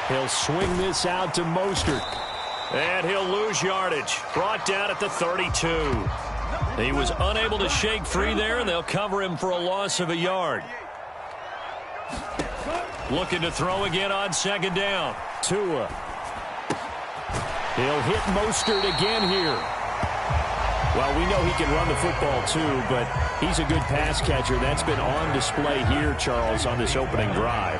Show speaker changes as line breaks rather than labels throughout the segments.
He'll swing this out to Mostert. And he'll lose yardage. Brought down at the 32. He was unable to shake free there, and they'll cover him for a loss of a yard. Looking to throw again on second down. Tua. He'll hit Mostert again here. Well, we know he can run the football too, but he's a good pass catcher. That's been on display here, Charles, on this opening drive.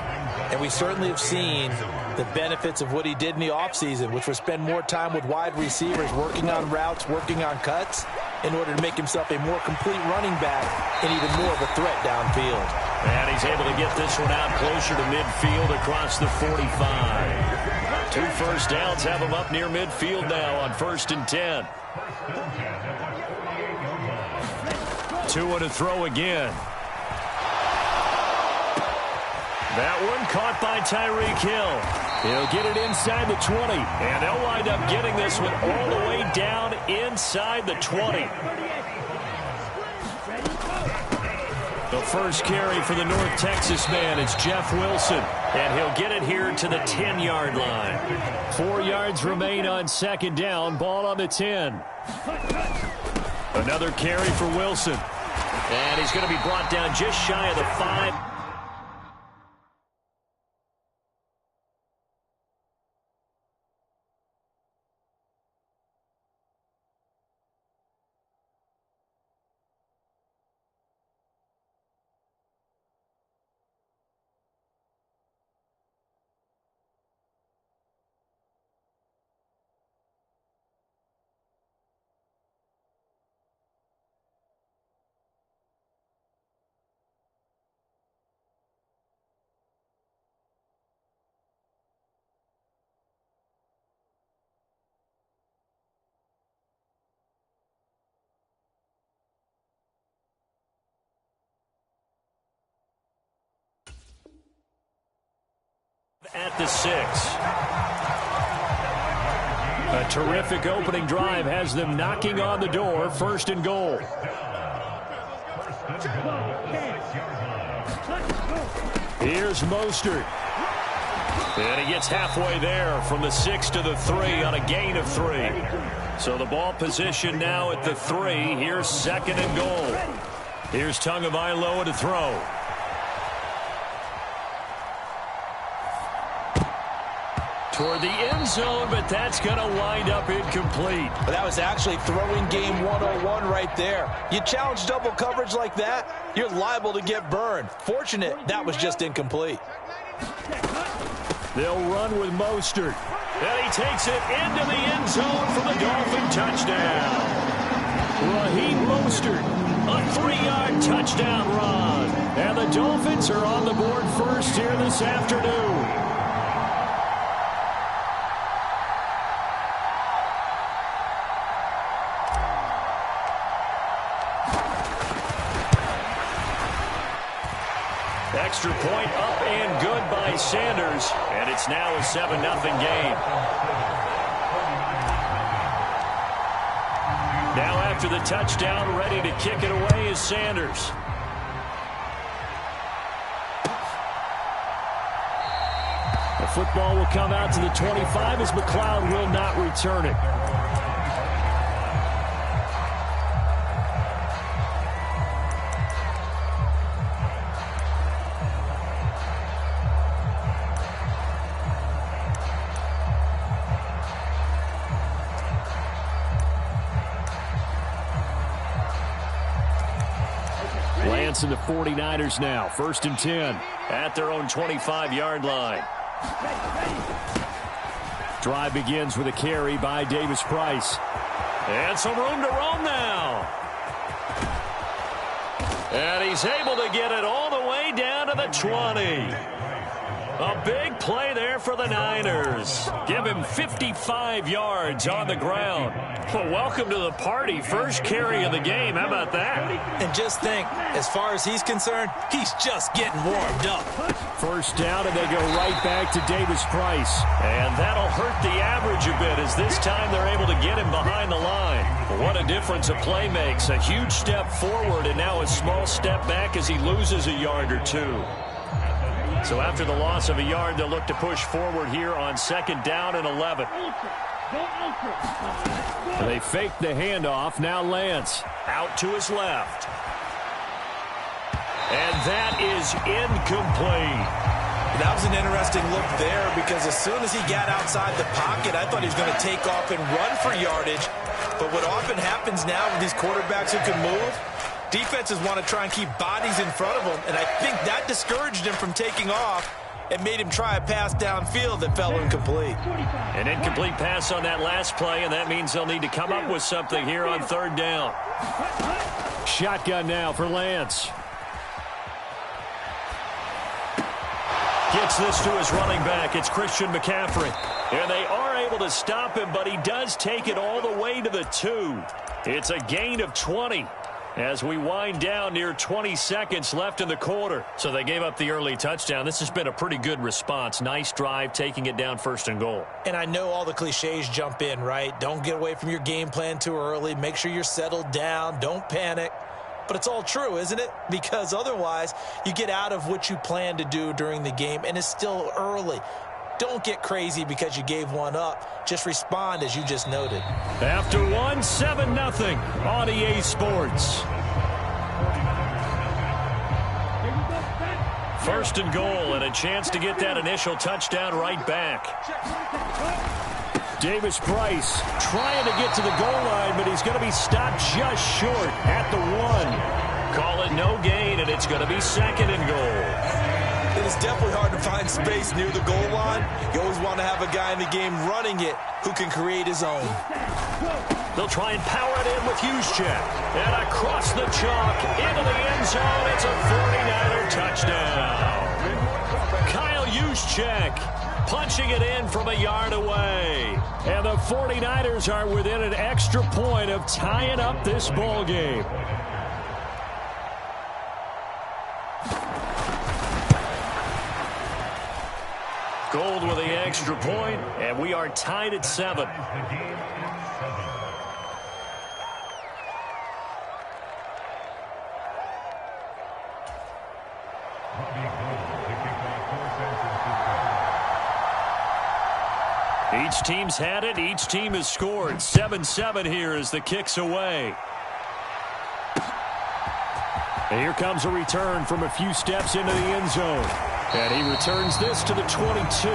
And we certainly have seen the benefits of what he did in the offseason, which was spend more time with wide receivers, working on routes, working on cuts, in order to make himself a more complete running back and even more of a threat downfield.
And he's able to get this one out closer to midfield across the 45. 2 first downs have him up near midfield now on 1st and 10. Tua to throw again. That one caught by Tyreek Hill. He'll get it inside the 20. And they'll wind up getting this one all the way down inside the 20. The first carry for the North Texas man is Jeff Wilson. And he'll get it here to the 10-yard line. 4 yards remain on second down. Ball on the 10. Another carry for Wilson. And he's going to be brought down just shy of the 5. At the 6. A terrific opening drive has them knocking on the door. 1st and goal. Here's Mostert. And he gets halfway there from the 6 to the 3 on a gain of 3. So the ball position now at the 3. Here's 2nd and goal. Here's Tagovailoa to throw. Toward the end zone, but that's going to wind up incomplete.
But that was actually throwing game 101 right there. You challenge double coverage like that, you're liable to get burned. Fortunate, that was just incomplete.
They'll run with Mostert. And he takes it into the end zone for the Dolphin touchdown. Raheem Mostert, a 3-yard touchdown run. And the Dolphins are on the board first here this afternoon. Extra point up and good by Sanders. And it's now a 7-0 game. Now after the touchdown, ready to kick it away is Sanders. The football will come out to the 25 as McLeod will not return it. And the 49ers now, 1st and 10 at their own 25-yard line. Drive begins with a carry by Davis Price. And some room to roam now. And he's able to get it all the way down to the 20. A big play there for the Niners. Give him 55 yards on the ground. Well, welcome to the party. First carry of the game. How about that?
And just think, as far as he's concerned, he's just getting warmed up.
First down, and they go right back to Davis Price. And that'll hurt the average a bit as this time they're able to get him behind the line. What a difference a play makes. A huge step forward and now a small step back as he loses a yard or two. So after the loss of a yard, they'll look to push forward here on 2nd down and 11. They fake the handoff. Now Lance out to his left. And that is incomplete.
That was an interesting look there because as soon as he got outside the pocket, I thought he was going to take off and run for yardage. But what often happens now with these quarterbacks who can move, defenses want to try and keep bodies in front of them, and I think that discouraged him from taking off and made him try a pass downfield that fell incomplete.
An incomplete pass on that last play, and that means they'll need to come up with something here on 3rd down. Shotgun now for Lance. Gets this to his running back. It's Christian McCaffrey. And they are able to stop him, but he does take it all the way to the 2. It's a gain of 20 as we wind down near 20 seconds left in the quarter. So they gave up the early touchdown. This has been a pretty good response. Nice drive, taking it down 1st and goal.
And I know all the cliches jump in, right? Don't get away from your game plan too early. Make sure you're settled down. Don't panic. But it's all true, isn't it? Because otherwise, you get out of what you plan to do during the game, and it's still early. Don't get crazy because you gave one up. Just respond as you just noted.
After 7-0 on EA Sports. 1st and goal, and a chance to get that initial touchdown right back. Davis Price trying to get to the goal line, but he's going to be stopped just short at the 1. Call it no gain, and it's going to be 2nd and goal.
It is definitely hard to find space near the goal line. You always want to have a guy in the game running it who can create his own.
They'll try and power it in with Juszczyk. And across the chalk into the end zone. It's a 49er touchdown. Kyle Juszczyk punching it in from a yard away. And the 49ers are within an extra point of tying up this ball game. Gold with the extra point, and we are tied at 7. Each team's had it. Each team has scored. 7-7 here as the kick's away. And here comes a return from a few steps into the end zone. And he returns this to the 22.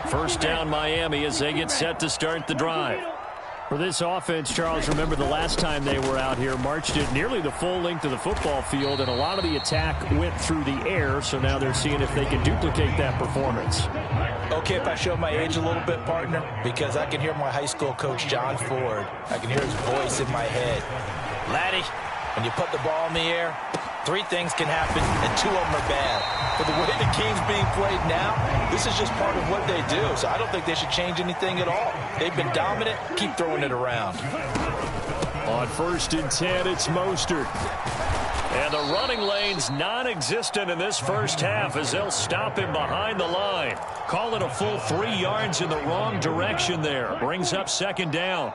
First down Miami as they get set to start the drive. For this offense, Charles, remember the last time they were out here, marched it nearly the full length of the football field, and a lot of the attack went through the air, so now they're seeing if they can duplicate that performance.
Okay, if I show my age a little bit, partner, because I can hear my high school coach, John Ford. I can hear his voice in my head. Laddie, when you put the ball in the air, 3 things can happen, and 2 of them are bad. But the way the game's being played now, this is just part of what they do. So I don't think they should change anything at all. They've been dominant. Keep throwing it around.
On 1st and 10, it's Mostert. And the running lane's non-existent in this first half as they'll stop him behind the line. Call it a full 3 yards in the wrong direction there. Brings up 2nd down.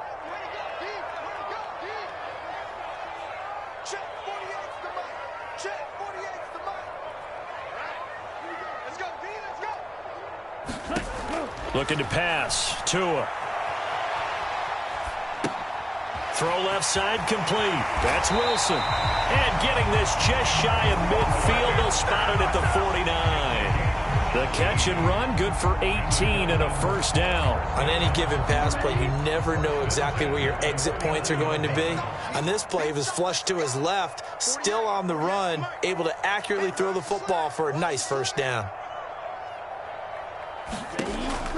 Looking to pass. Tua. Throw left side complete. That's Wilson. And getting this just shy of midfield. They'll spot it at the 49. The catch and run, good for 18 and a first down.
On any given pass play, you never know exactly where your exit points are going to be. On this play, he was flushed to his left, still on the run, able to accurately throw the football for a nice first down.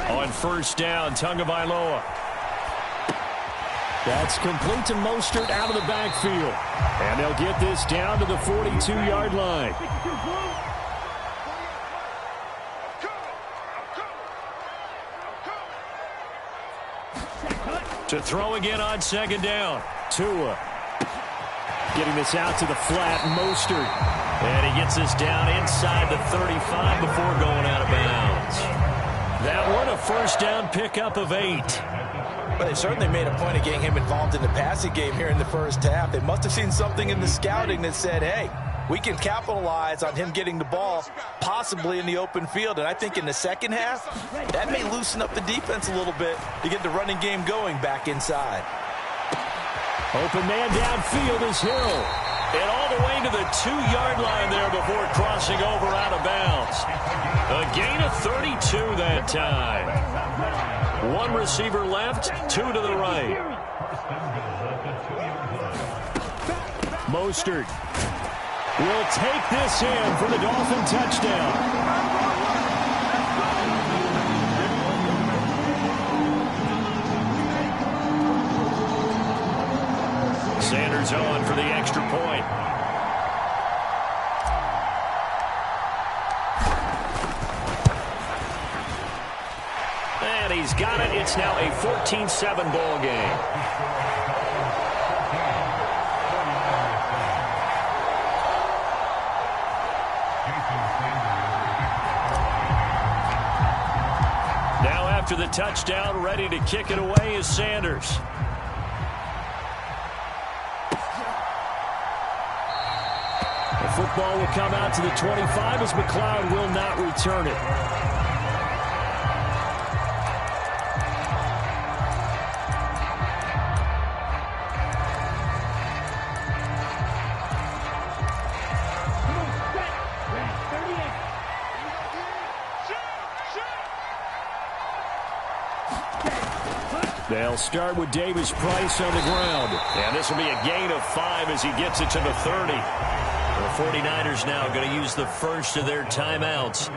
On 1st down, Tagovailoa. That's complete to Mostert out of the backfield. And they'll get this down to the 42-yard line. To throw again on 2nd down. Tua. Getting this out to the flat, Mostert. And he gets this down inside the 35 before going out of bounds. That one, a first down pickup of 8.
Well, they certainly made a point of getting him involved in the passing game here in the first half. They must have seen something in the scouting that said, hey, we can capitalize on him getting the ball possibly in the open field. And I think in the second half, that may loosen up the defense a little bit to get the running game going back inside.
Open man downfield is Hill. And all the way to the 2-yard line there before crossing over out of bounds. A gain of 32 that time. One receiver left, 2 to the right. Mostert will take this in for the Dolphin touchdown. Sanders on for the extra point. And he's got it. It's now a 14-7 ball game. Now after the touchdown, ready to kick it away is Sanders. The football will come out to the 25 as McLeod will not return it. They'll start with Davis Price on the ground. And this will be a gain of 5 as he gets it to the 30. The 49ers now going to use the first of their timeouts.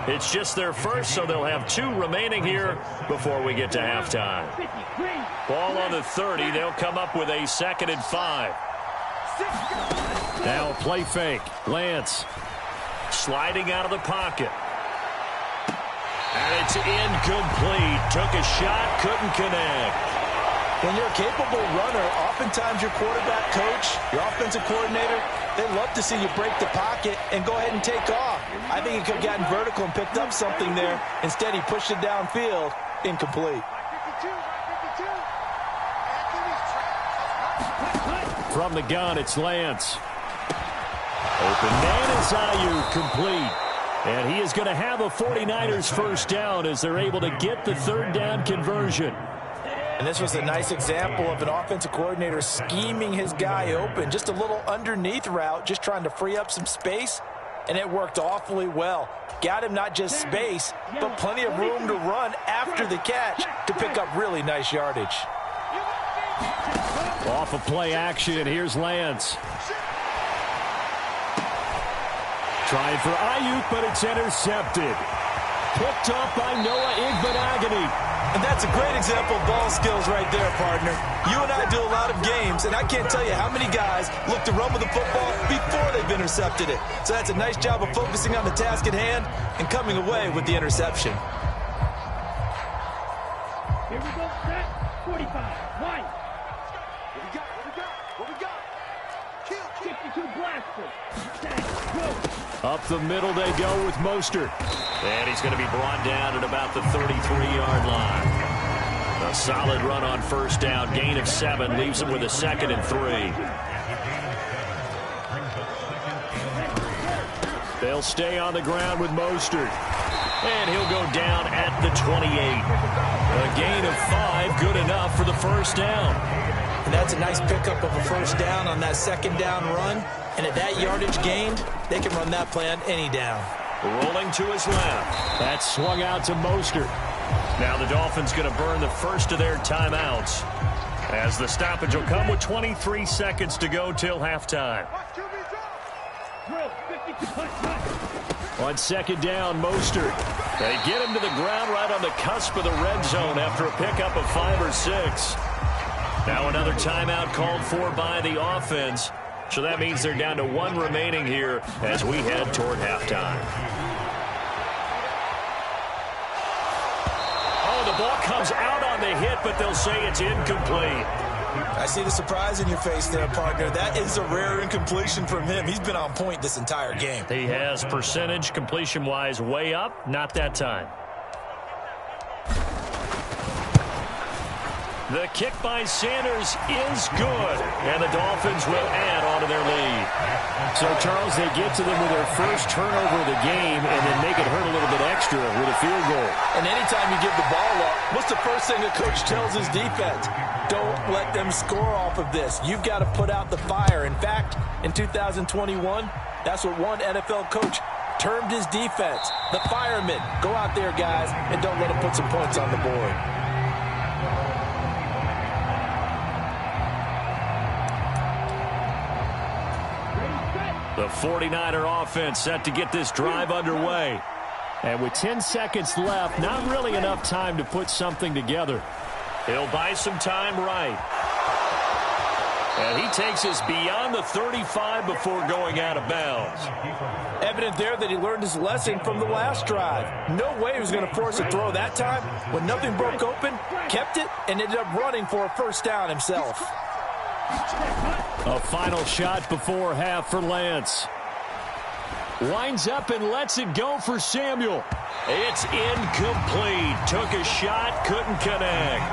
It's just their first, so they'll have 2 remaining here before we get to halftime. Ball on the 30. They'll come up with a 2nd and 5. Now a play fake. Lance sliding out of the pocket. And it's incomplete. Took a shot, couldn't connect.
When you're a capable runner, oftentimes your quarterback coach, your offensive coordinator, they love to see you break the pocket and go ahead and take off. I think he could have gotten vertical and picked up something there. Instead, he pushed it downfield. Incomplete.
From the gun, it's Lance. Open man is Ayuk, complete. And he is going to have a 49ers first down as they're able to get the 3rd down conversion.
And this was a nice example of an offensive coordinator scheming his guy open. Just a little underneath route, just trying to free up some space, and it worked awfully well. Got him not just space, but plenty of room to run after the catch to pick up really nice yardage.
Off of play action, here's Lance. Trying for Ayuk, but it's intercepted. Picked up by Noah Igbenogany.
And that's a great example of ball skills right there, partner. You and I do a lot of games, and I can't tell you how many guys look to run with the football before they've intercepted it. So that's a nice job of focusing on the task at hand and coming away with the interception.
Here we go, set, 45, line. What we got? Kill. 52 blaster. Go.
Up the middle they go with Mostert. And he's going to be brought down at about the 33-yard line. A solid run on first down. Gain of 7 leaves him with a 2nd and 3. They'll stay on the ground with Mostert. And he'll go down at the 28. A gain of 5, good enough for the first down.
And that's a nice pickup of a first down on that 2nd down run. And at that yardage gained, they can run that play on any down.
Rolling to his left. That's swung out to Mostert. Now the Dolphins going to burn the first of their timeouts, as the stoppage will come with 23 seconds to go till halftime. On 2nd down, Mostert. They get him to the ground right on the cusp of the red zone after a pickup of 5 or 6. Now another timeout called for by the offense. So that means they're down to 1 remaining here as we head toward halftime. Oh, the ball comes out on the hit, but they'll say it's incomplete.
I see the surprise in your face there, partner. That is a rare incompletion from him. He's been on point this entire game.
He has percentage completion-wise way up, not that time. The kick by Sanders is good, and the Dolphins will add on to their lead.
So, Charles, they get to them with their first turnover of the game and then make it hurt a little bit extra with a field goal.
And anytime you give the ball up, what's the first thing a coach tells his defense? Don't let them score off of this. You've got to put out the fire. In fact, in 2021, that's what one NFL coach termed his defense. The firemen. Go out there, guys, and don't let them put some points on the board.
The 49er offense set to get this drive underway.
And with 10 seconds left, not really enough time to put something together.
He'll buy some time right. And he takes us beyond the 35 before going out of bounds.
Evident there that he learned his lesson from the last drive. No way he was going to force a throw that time. When nothing broke open, kept it, and ended up running for a first down himself.
A final shot before half for Lance. Winds up and lets it go for Samuel.
It's incomplete. Took a shot, couldn't connect.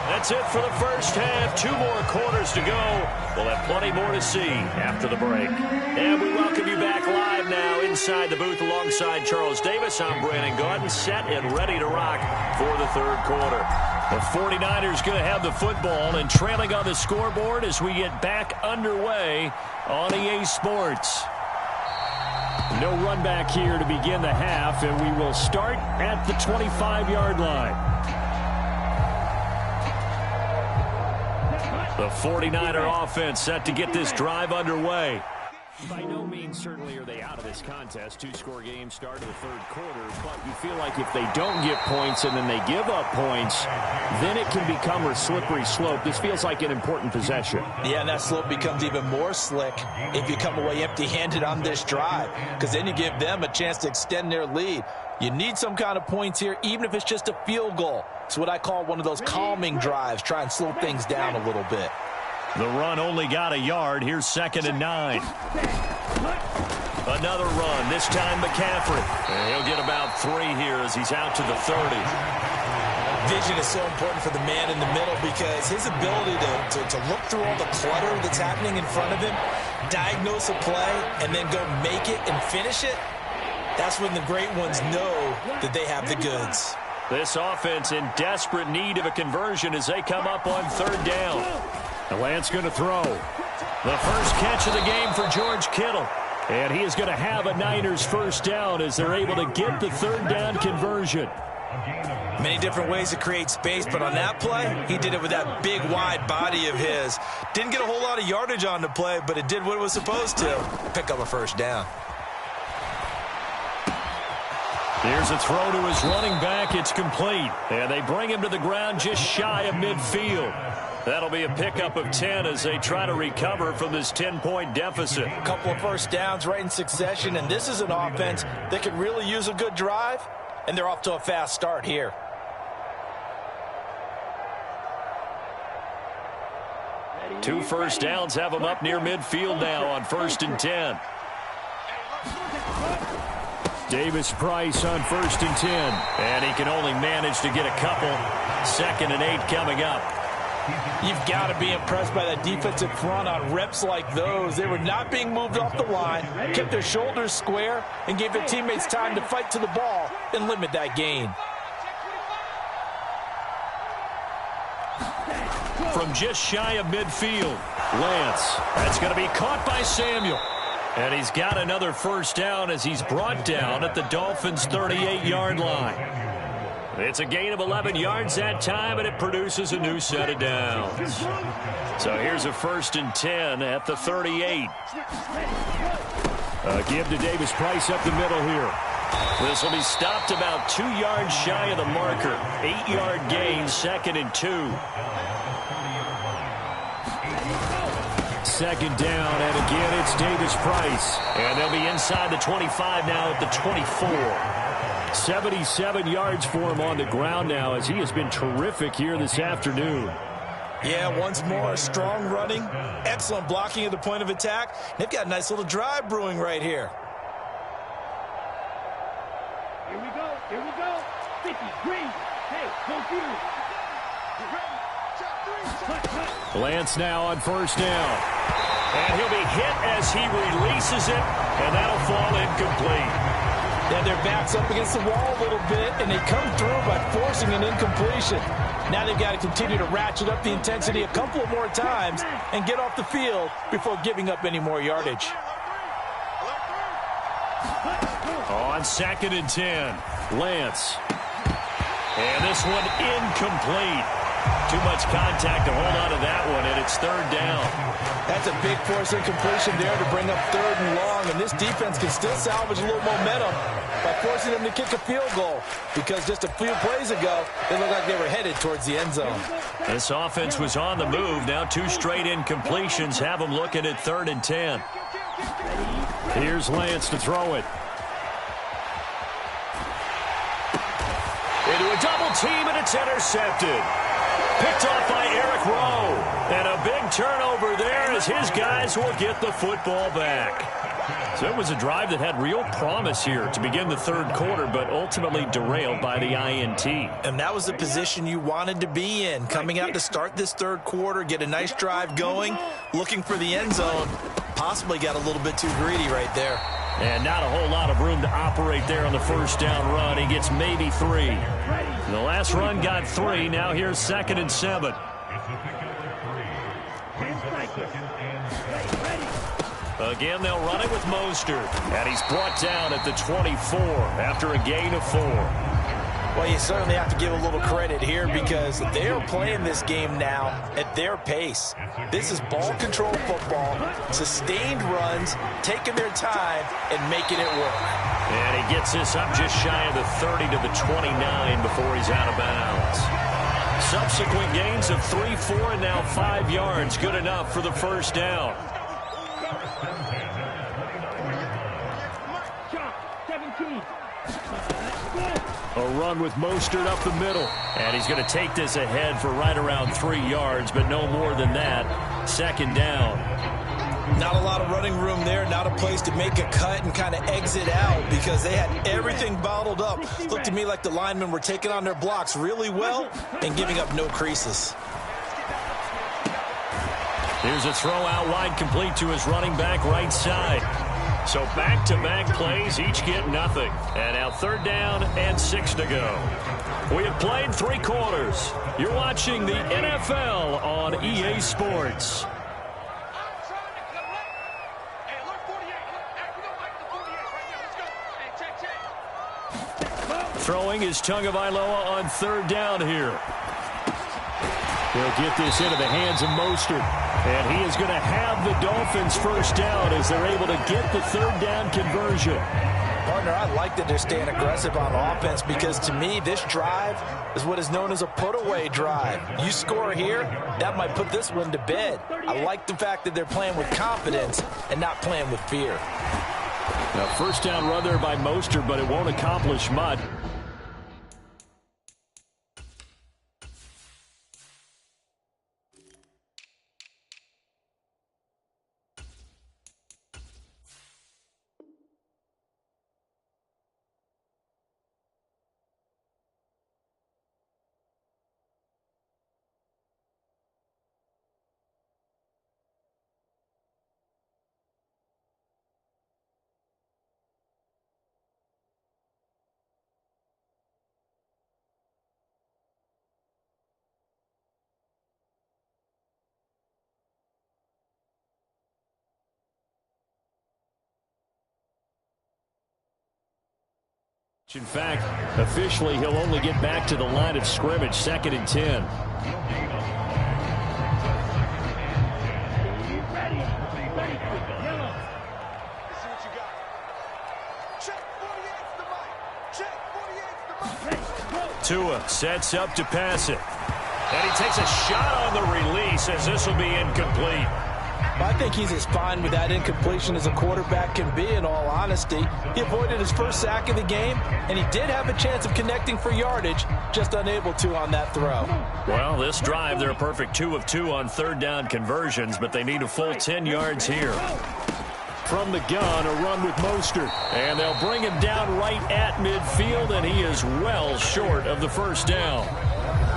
That's it for the first half. 2 more quarters to go. We'll have plenty more to see after the break. And we welcome you back live now inside the booth alongside Charles Davis. I'm Brandon Gaudin, set and ready to rock for the third quarter. The 49ers going to have the football and trailing on the scoreboard as we get back underway on EA Sports.
No run back here to begin the half, and we will start at the 25-yard line.
The 49er offense set to get this drive underway.
By no means certainly are they out of this contest. 2-score game start of the third quarter, but you feel like if they don't get points and then they give up points, then it can become a slippery slope. This feels like an important possession.
Yeah, and that slope becomes even more slick if you come away empty-handed on this drive, because then you give them a chance to extend their lead. You need some kind of points here, even if it's just a field goal. It's what I call one of those calming drives. Try and slow things down a little bit.
The run only got a yard. Here's 2nd and 9. Another run, this time McCaffrey. And he'll get about 3 here as he's out to the 30.
Vision is so important for the man in the middle because his ability to look through all the clutter that's happening in front of him, diagnose a play, and then go make it and finish it, that's when the great ones know that they have the goods.
This offense in desperate need of a conversion as they come up on 3rd down.
Lance going to throw.
The first catch of the game for George Kittle.
And he is going to have a Niners first down as they're able to get the 3rd down conversion.
Many different ways to create space, but on that play, he did it with that big, wide body of his. Didn't get a whole lot of yardage on the play, but it did what it was supposed to. Pick up a first down.
Here's a throw to his running back. It's complete. And they bring him to the ground just shy of midfield. That'll be a pickup of 10 as they try to recover from this 10-point deficit.
A couple of first downs right in succession, and this is an offense that could really use a good drive, and they're off to a fast start here.
Two first downs have them up near midfield now on 1st and 10.
Davis Price on 1st and 10.
And he can only manage to get a couple. 2nd and 8 coming up.
You've got to be impressed by that defensive front on reps like those. They were not being moved off the line, kept their shoulders square, and gave their teammates time to fight to the ball and limit that gain.
From just shy of midfield, Lance. That's going to be caught by Samuel. And he's got another first down as he's brought down at the Dolphins' 38-yard line. It's a gain of 11 yards that time, and it produces a new set of downs. So here's a 1st and 10 at the 38.
Give to Davis Price up the middle here.
This will be stopped about 2 yards shy of the marker. 8-yard gain, 2nd and 2.
2nd down, and again it's Davis Price.
And they'll be inside the 25 now at the 24.
77 yards for him on the ground now as he has been terrific here this afternoon.
Yeah, once more, strong running, excellent blocking at the point of attack. They've got a nice little drive brewing right here.
Here we go. 50, green. Hey, go through.
Lance now on first down. And he'll be hit as he releases it, and that'll fall incomplete.
Yeah, their back's up against the wall a little bit, and they come through by forcing an incompletion. Now they've got to continue to ratchet up the intensity a couple more times and get off the field before giving up any more yardage.
On 2nd and 10, Lance. And this one incomplete. Too much contact to hold on to that one, and it's 3rd down.
That's a big force incompletion there to bring up 3rd and long, and this defense can still salvage a little momentum by forcing them to kick a field goal, because just a few plays ago, they looked like they were headed towards the end zone.
This offense was on the move. Now 2 straight incompletions have them looking at 3rd and 10. Here's Lance to throw it. Into a double team, and it's intercepted. Picked off by Eric Rowe. And a big turnover there as his guys will get the football back. So it was a drive that had real promise here to begin the 3rd quarter, but ultimately derailed by the INT.
And that was the position you wanted to be in. Coming out to start this 3rd quarter, get a nice drive going, looking for the end zone. Possibly got a little bit too greedy right there.
And not a whole lot of room to operate there on the first down run. He gets maybe 3. The last run got 3. Now here's 2nd and 7. Again, they'll run it with Mostert. And he's brought down at the 24 after a gain of 4.
Well, you certainly have to give a little credit here because they are playing this game now at their pace. This is ball control football, sustained runs, taking their time and making it work.
And he gets this up just shy of the 30 to the 29 before he's out of bounds. Subsequent gains of 3, 4, and now 5 yards. Good enough for the first down. A run with Mostert up the middle. And he's going to take this ahead for right around 3 yards, but no more than that. 2nd down.
Not a lot of running room there, not a place to make a cut and kind of exit out because they had everything bottled up. Looked to me like the linemen were taking on their blocks really well and giving up no creases.
Here's a throw out wide, complete to his running back right side. So back-to-back plays, each get nothing. And now 3rd down and 6 to go. We have played 3 quarters. You're watching the NFL on EA Sports. Throwing is Tagovailoa on 3rd down here. They'll get this into the hands of Mostert. And he is going to have the Dolphins first down as they're able to get the 3rd down conversion.
Partner, I like that they're staying aggressive on offense because to me, this drive is what is known as a put-away drive. You score here, that might put this one to bed. I like the fact that they're playing with confidence and not playing with fear.
Now, first down run there by Mostert, but it won't accomplish much. In fact, officially, he'll only get back to the line of scrimmage, 2nd and 10. Tua sets up to pass it. And he takes a shot on the release as this will be incomplete.
I think he's as fine with that incompletion as a quarterback can be, in all honesty. He avoided his first sack of the game, and he did have a chance of connecting for yardage, just unable to on that throw.
Well, this drive, they're a perfect 2 of 2 on 3rd down conversions, but they need a full 10 yards here. From the gun, a run with Mostert. And they'll bring him down right at midfield, and he is well short of the first down.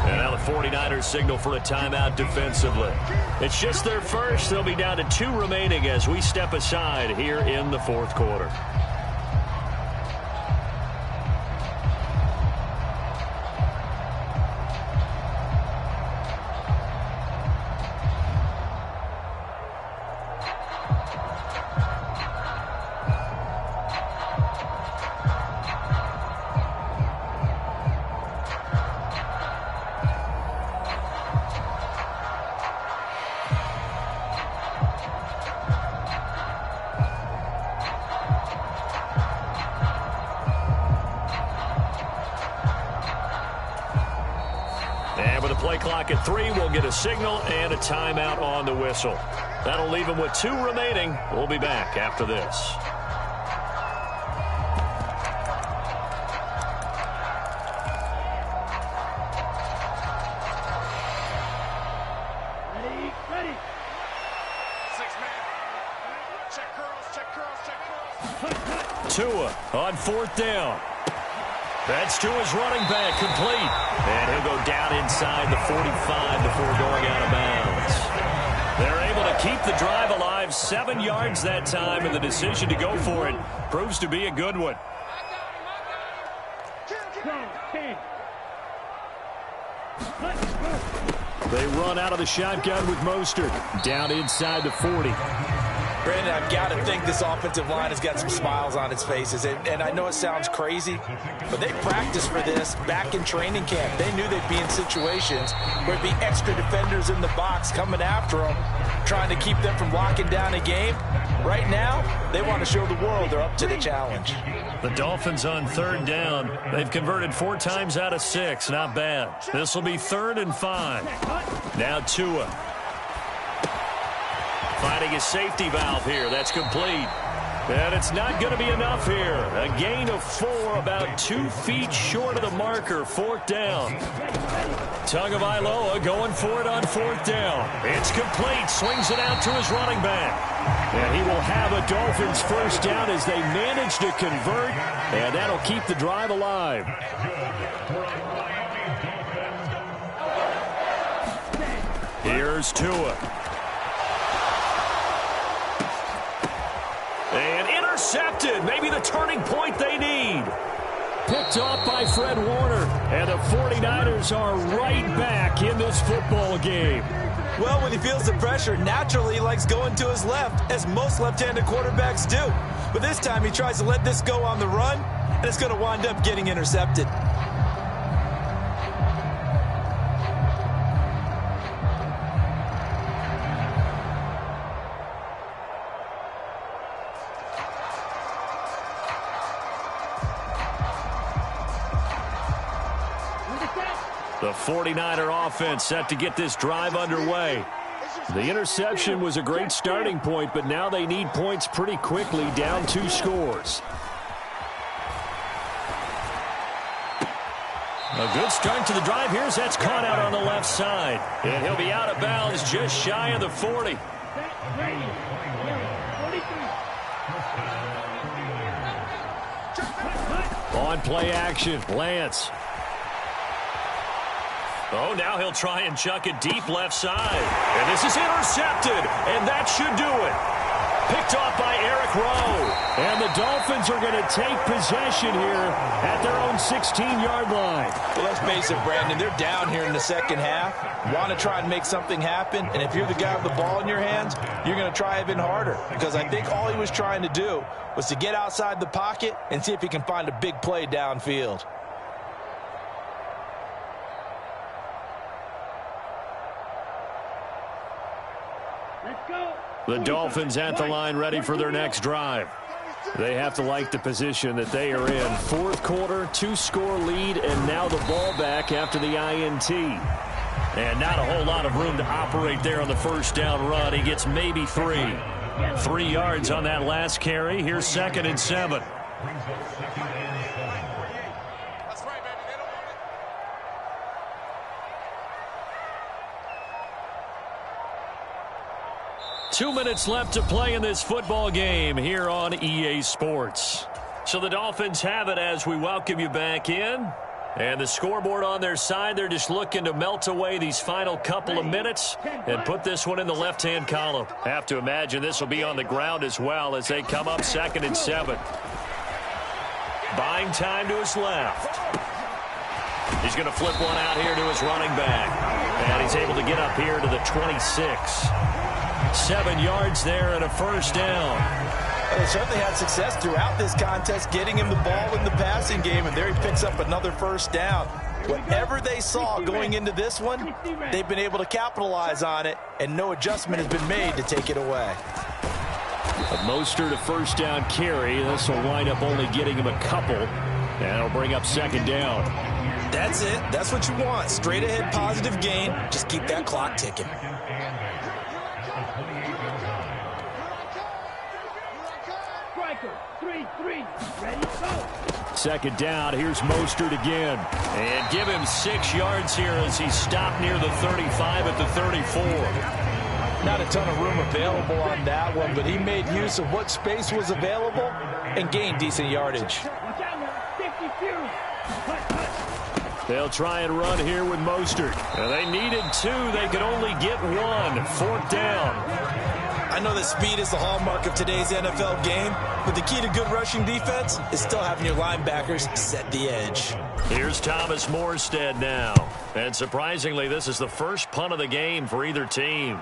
And now the 49ers signal for a timeout defensively. It's just their first. They'll be down to 2 remaining as we step aside here in the fourth quarter. Play clock at 3. We'll get a signal and a timeout on the whistle. That'll leave them with 2 remaining. We'll be back after this.
Ready.
6 man. Check girls. On 4th down. That's to his running back, complete. And he'll go down inside the 45 before going out of bounds. They're able to keep the drive alive, 7 yards that time, and the decision to go for it proves to be a good one. They run out of the shotgun with Mostert. Down inside the 40.
Brandon, I've got to think this offensive line has got some smiles on its faces. And I know it sounds crazy, but they practiced for this back in training camp. They knew they'd be in situations where there'd be extra defenders in the box coming after them, trying to keep them from locking down a game. Right now, they want to show the world they're up to the challenge.
The Dolphins on 3rd down. They've converted 4 times out of 6. Not bad. This will be 3rd and 5. Now Tua. Finding a safety valve here. That's complete. And it's not going to be enough here. A gain of 4, about 2 feet short of the marker. 4th down. Tagovailoa going for it on 4th down. It's complete. Swings it out to his running back. And he will have a Dolphins first down as they manage to convert. And that'll keep the drive alive. Here's Tua. And intercepted. Maybe the turning point they need. Picked off by Fred Warner. And the 49ers are right back in this football game.
Well, when he feels the pressure, naturally he likes going to his left, as most left-handed quarterbacks do. But this time he tries to let this go on the run, and it's going to wind up getting intercepted.
The 49er offense set to get this drive underway. The interception was a great starting point, but now they need points pretty quickly, down 2 scores. A good start to the drive. Here's that's caught out on the left side. And he'll be out of bounds just shy of the 40. On play action, Lance. Oh, now he'll try and chuck it deep left side. And this is intercepted, and that should do it. Picked off by Eric Rowe. And the Dolphins are going to take possession here at their own 16-yard line.
Well, let's face it, Brandon, they're down here in the second half. Want to try and make something happen, and if you're the guy with the ball in your hands, you're going to try even harder. Because I think all he was trying to do was to get outside the pocket and see if he can find a big play downfield.
The Dolphins at the line ready for their next drive. They have to like the position that they are in. 4th quarter, 2-score lead, and now the ball back after the INT. And not a whole lot of room to operate there on the first down run. He gets maybe 3. 3 yards on that last carry. Here's 2nd and 7. 2 minutes left to play in this football game here on EA Sports. So the Dolphins have it as we welcome you back in. And the scoreboard on their side, they're just looking to melt away these final couple of minutes and put this one in the left-hand column. Have to imagine this will be on the ground as well as they come up 2nd and 7. Buying time to his left. He's going to flip one out here to his running back. And he's able to get up here to the 26. 7 yards there and a first down.
Well, they certainly had success throughout this contest getting him the ball in the passing game, and there he picks up another first down. Whatever they saw going into this one, they've been able to capitalize on it, and no adjustment has been made to take it away.
A Mostert, a first down carry. This will wind up only getting him a couple, and it'll bring up 2nd down.
That's it. That's what you want. Straight ahead positive gain. Just keep that clock ticking.
Striker, 3-3. Ready, go.
2nd down. Here's Mostert again.
And give him 6 yards here as he stopped near the 35 at the 34.
Not a ton of room available on that one, but he made use of what space was available and gained decent yardage.
Watch out now. 52. Cut.
They'll try and run here with Mostert.
And they needed 2. They could only get 1. 4th down.
I know that speed is the hallmark of today's NFL game, but the key to good rushing defense is still having your linebackers set the edge.
Here's Thomas Morstead now. And surprisingly, this is the first punt of the game for either team.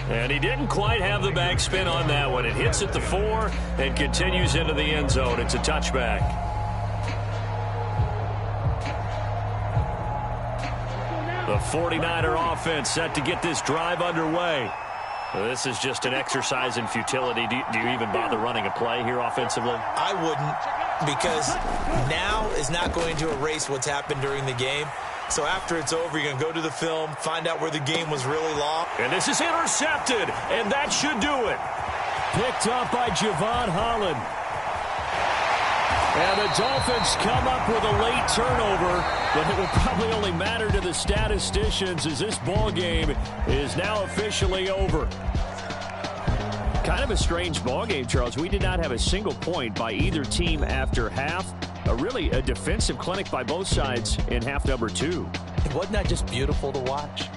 And he didn't quite have the backspin on that one. It hits at the 4 and continues into the end zone. It's a touchback. The 49er offense set to get this drive underway. Well, this is just an exercise in futility. Do you even bother running a play here offensively?
I wouldn't, because now is not going to erase what's happened during the game. So after it's over, you're going to go to the film, find out where the game was really long.
And this is intercepted, and that should do it.
Picked up by Javon Holland. And the Dolphins come up with a late turnover, but it will probably only matter to the statisticians as this ball game is now officially over. Kind of a strange ball game, Charles. We did not have a single point by either team after half. Really a defensive clinic by both sides in half number 2.
Wasn't that just beautiful to watch?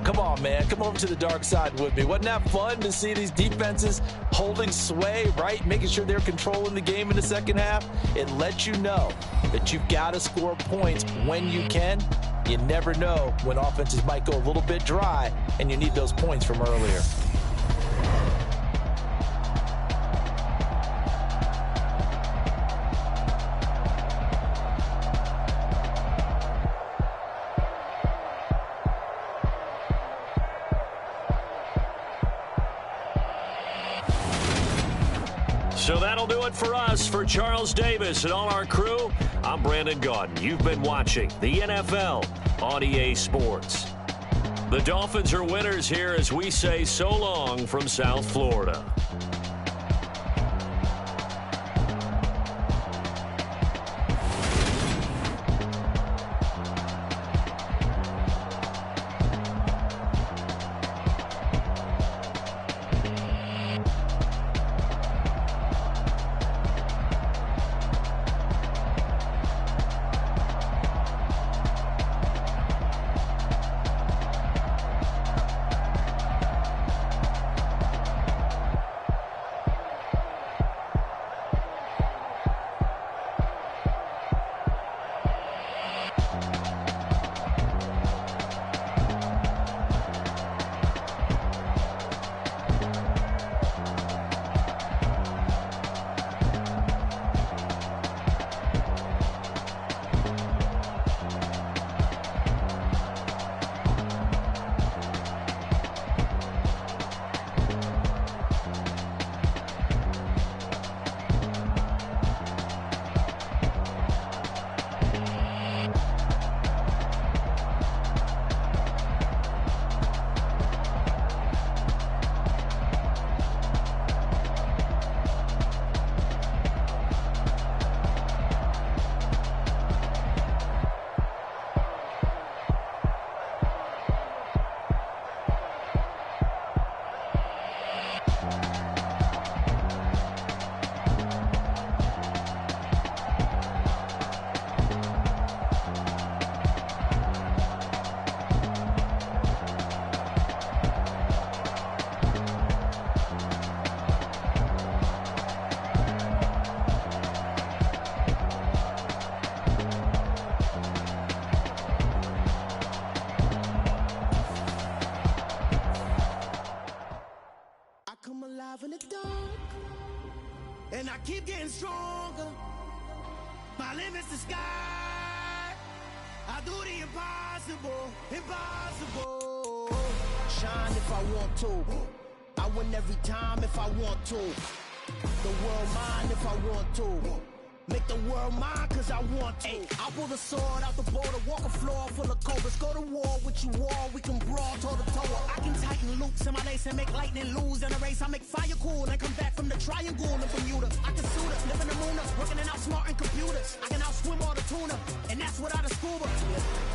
Come on, man. Come over to the dark side with me. Wasn't that fun to see these defenses holding sway, right? Making sure they're controlling the game in the second half. It lets you know that you've got to score points when you can. You never know when offenses might go a little bit dry, and you need those points from earlier.
So that'll do it for us. For Charles Davis and all our crew, I'm Brandon Gaudin. You've been watching the NFL on EA Sports. The Dolphins are winners here as we say so long from South Florida.
And I keep getting stronger. My limit's the sky. I do the impossible, impossible. Shine if I want to. I win every time if I want to. The world mine if I want to. Make the world mine cause I want to. I pull the sword out the border, walk a floor full of cobras. Go to war with you all, we can brawl toe to toe. I can tighten loops in my lace and make lightning lose in a race. I make fire cool and come back from the triangle in Bermuda. I can suit us, live in the moon, working and outsmarting computers. I can outswim all the tuna, and that's without a scuba.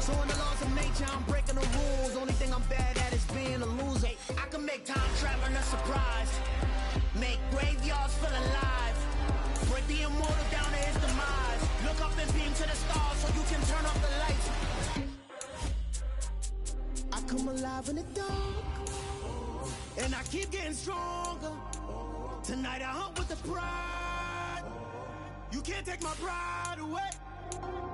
So in the laws of nature, I'm breaking the rules. Only thing I'm bad at is being a loser. I can make time traveling a surprise. Make graveyards feel alive. Break the immortal down to his demise. Look up and beam to the stars so you can turn off the lights. I come alive in the dark, and I keep getting stronger. Tonight I hunt with the pride. You can't take my pride away.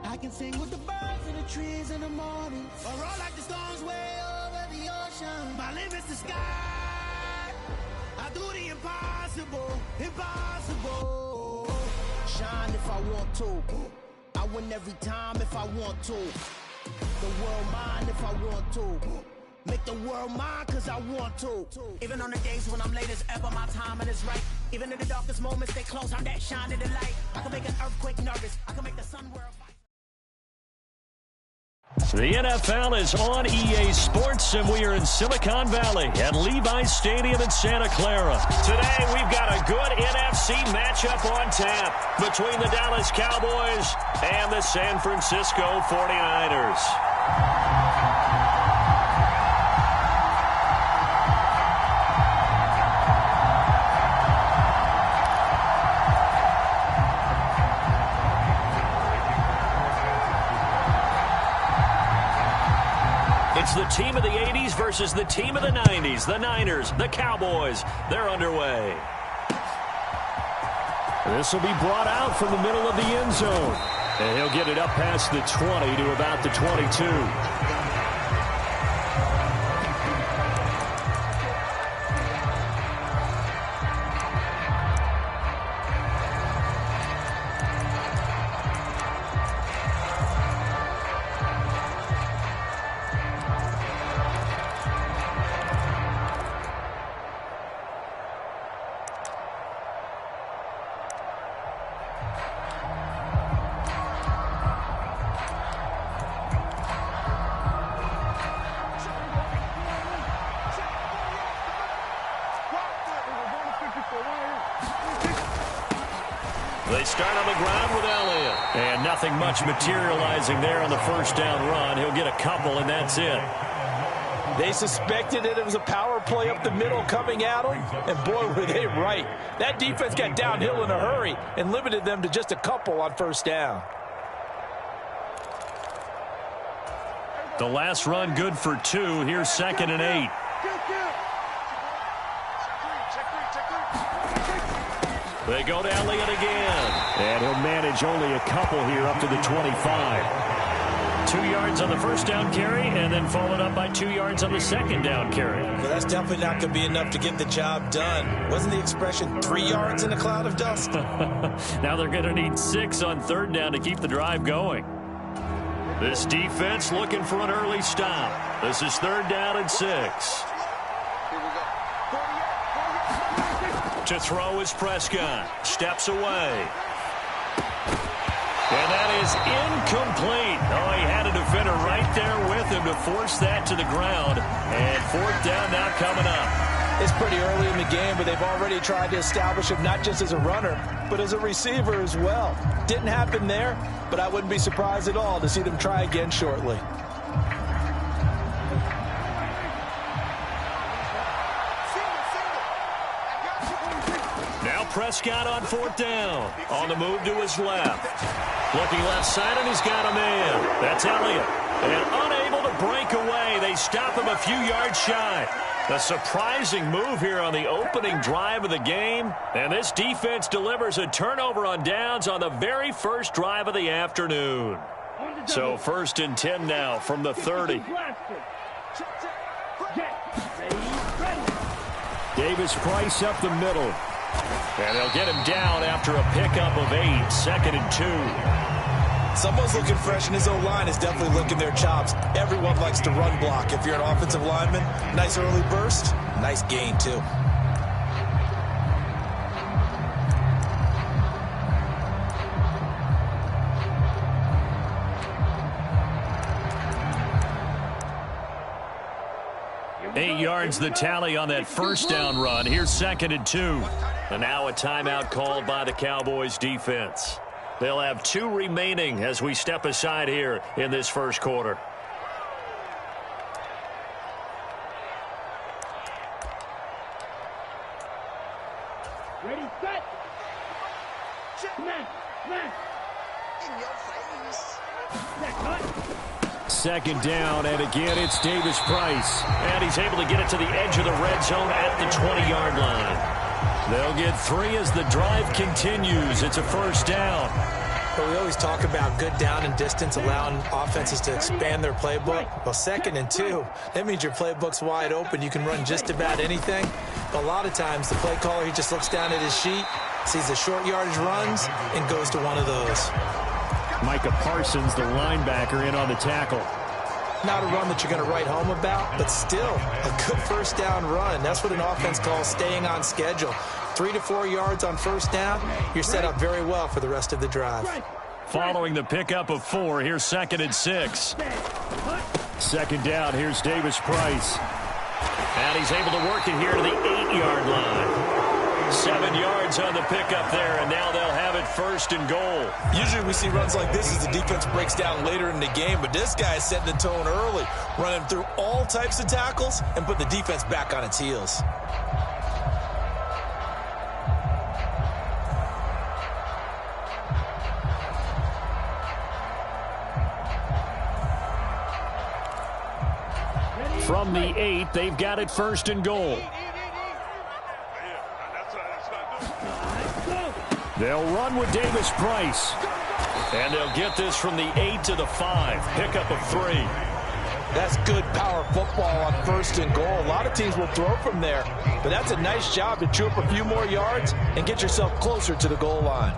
I can sing with the birds and the trees in the morning, or roll like the storms way over the ocean. My limit's the sky. I do the impossible, impossible. Shine if I want to. I win every time if I want to. The world mine if I want to. Make the world mine cause I want to. Even on the days when I'm late as ever, my timing is right. Even in the darkest moments, stay close, I'm that shining the light. I can make an earthquake nervous. I can make the sun wear a fight.
The NFL is on EA Sports, and we are in Silicon Valley at Levi's Stadium in Santa Clara. Today, we've got a good NFC matchup on tap between the Dallas Cowboys and the San Francisco 49ers. It's the team of the 80s versus the team of the 90s. The Niners, the Cowboys, they're underway. This will be brought out from the middle of the end zone. And he'll get it up past the 20 to about the 22. They start on the ground with Elliott. And nothing much materializing there on the first down run. He'll get a couple, and that's it.
They suspected that it was a power play up the middle coming at them, and boy, were they right. That defense got downhill in a hurry and limited them to just a couple on first down.
The last run good for 2. Here's 2nd and 8. They go to Elliott again. And he'll manage only a couple here up to the 25. 2 yards on the first down carry, and then followed up by 2 yards on the second down carry.
Well, that's definitely not going to be enough to get the job done. Wasn't the expression 3 yards in a cloud of dust?
Now they're going to need 6 on third down to keep the drive going. This defense looking for an early stop. This is 3rd down and 6. To throw is Prescott. Steps away. And that is incomplete. Oh, he had a defender right there with him to force that to the ground. And 4th down now coming up.
It's pretty early in the game, but they've already tried to establish him not just as a runner, but as a receiver as well. Didn't happen there, but I wouldn't be surprised at all to see them try again shortly.
Now Prescott on 4th down. On the move to his left. Looking left side, and he's got a man. That's Elliott. And unable to break away. They stop him a few yards shy. A surprising move here on the opening drive of the game. And this defense delivers a turnover on downs on the very first drive of the afternoon. So 1st and 10 now from the 30. Davis Price up the middle. And they'll get him down after a pickup of 8, 2nd and 2.
Someone's looking fresh, and his O-line is definitely licking their chops. Everyone likes to run block. If you're an offensive lineman, nice early burst, nice gain, too.
Eight yards the tally on that first down run. Here's 2nd and 2. And now a timeout called by the Cowboys defense. They'll have 2 remaining as we step aside here in this first quarter.
Ready, set. Smash, smash.
In your face.
Set, cut.
2nd down, and again it's Davis Price. And he's able to get it to the edge of the red zone at the 20-yard line. They'll get 3 as the drive continues. It's a first down.
But we always talk about good down and distance, allowing offenses to expand their playbook. Well, 2nd and 2, that means your playbook's wide open. You can run just about anything. But a lot of times, the play caller, he just looks down at his sheet, sees the short yardage runs, and goes to one of those.
Micah Parsons, the linebacker, in on the tackle.
Not a run that you're going to write home about, but still a good first down run. That's what an offense calls staying on schedule. 3 to 4 yards on first down, you're set up very well for the rest of the drive.
Following the pickup of 4, here's 2nd and 6. 2nd down, here's Davis Price. And he's able to work it here to the 8-yard line. 7 yards on the pickup there, and now they'll have it 1st and goal.
Usually we see runs like this as the defense breaks down later in the game, but this guy is setting the tone early, running through all types of tackles and put the defense back on its heels.
From the 8, they've got it 1st and goal. They'll run with Davis Price. And they'll get this from the 8 to the 5. Pickup of 3.
That's good power football on 1st and goal. A lot of teams will throw from there, but that's a nice job to chew up a few more yards and get yourself closer to the goal line.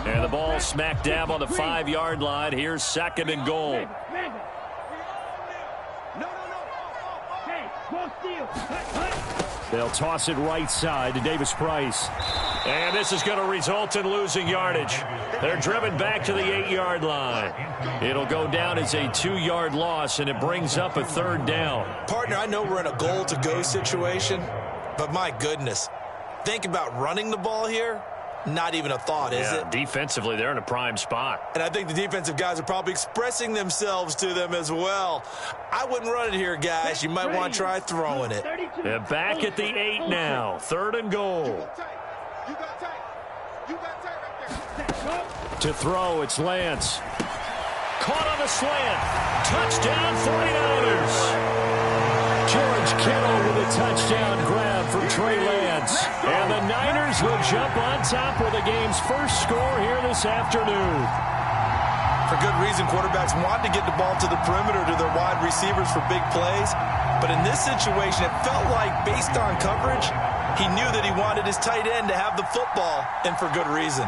And the ball smack dab on the 5-yard line. Here's 2nd and goal. They'll toss it right side to Davis Price. And this is going to result in losing yardage. They're driven back to the 8-yard line. It'll go down as a 2-yard loss, and it brings up a 3rd down.
Partner, I know we're in a goal-to-go situation, but my goodness, think about running the ball here. Not even a thought, is it?
Defensively, they're in a prime spot.
And I think the defensive guys are probably expressing themselves to them as well. I wouldn't run it here, guys. You might want to try throwing it.
They're back at the 8 now. 3rd and goal. To throw, it's Lance. Caught on the slant. Touchdown, 49ers. George Kittle with a touchdown grab from Trey Lance. And the Niners will jump on top with the game's first score here this afternoon.
For good reason, quarterbacks want to get the ball to the perimeter to their wide receivers for big plays. But in this situation, it felt like, based on coverage, he knew that he wanted his tight end to have the football, and for good reason.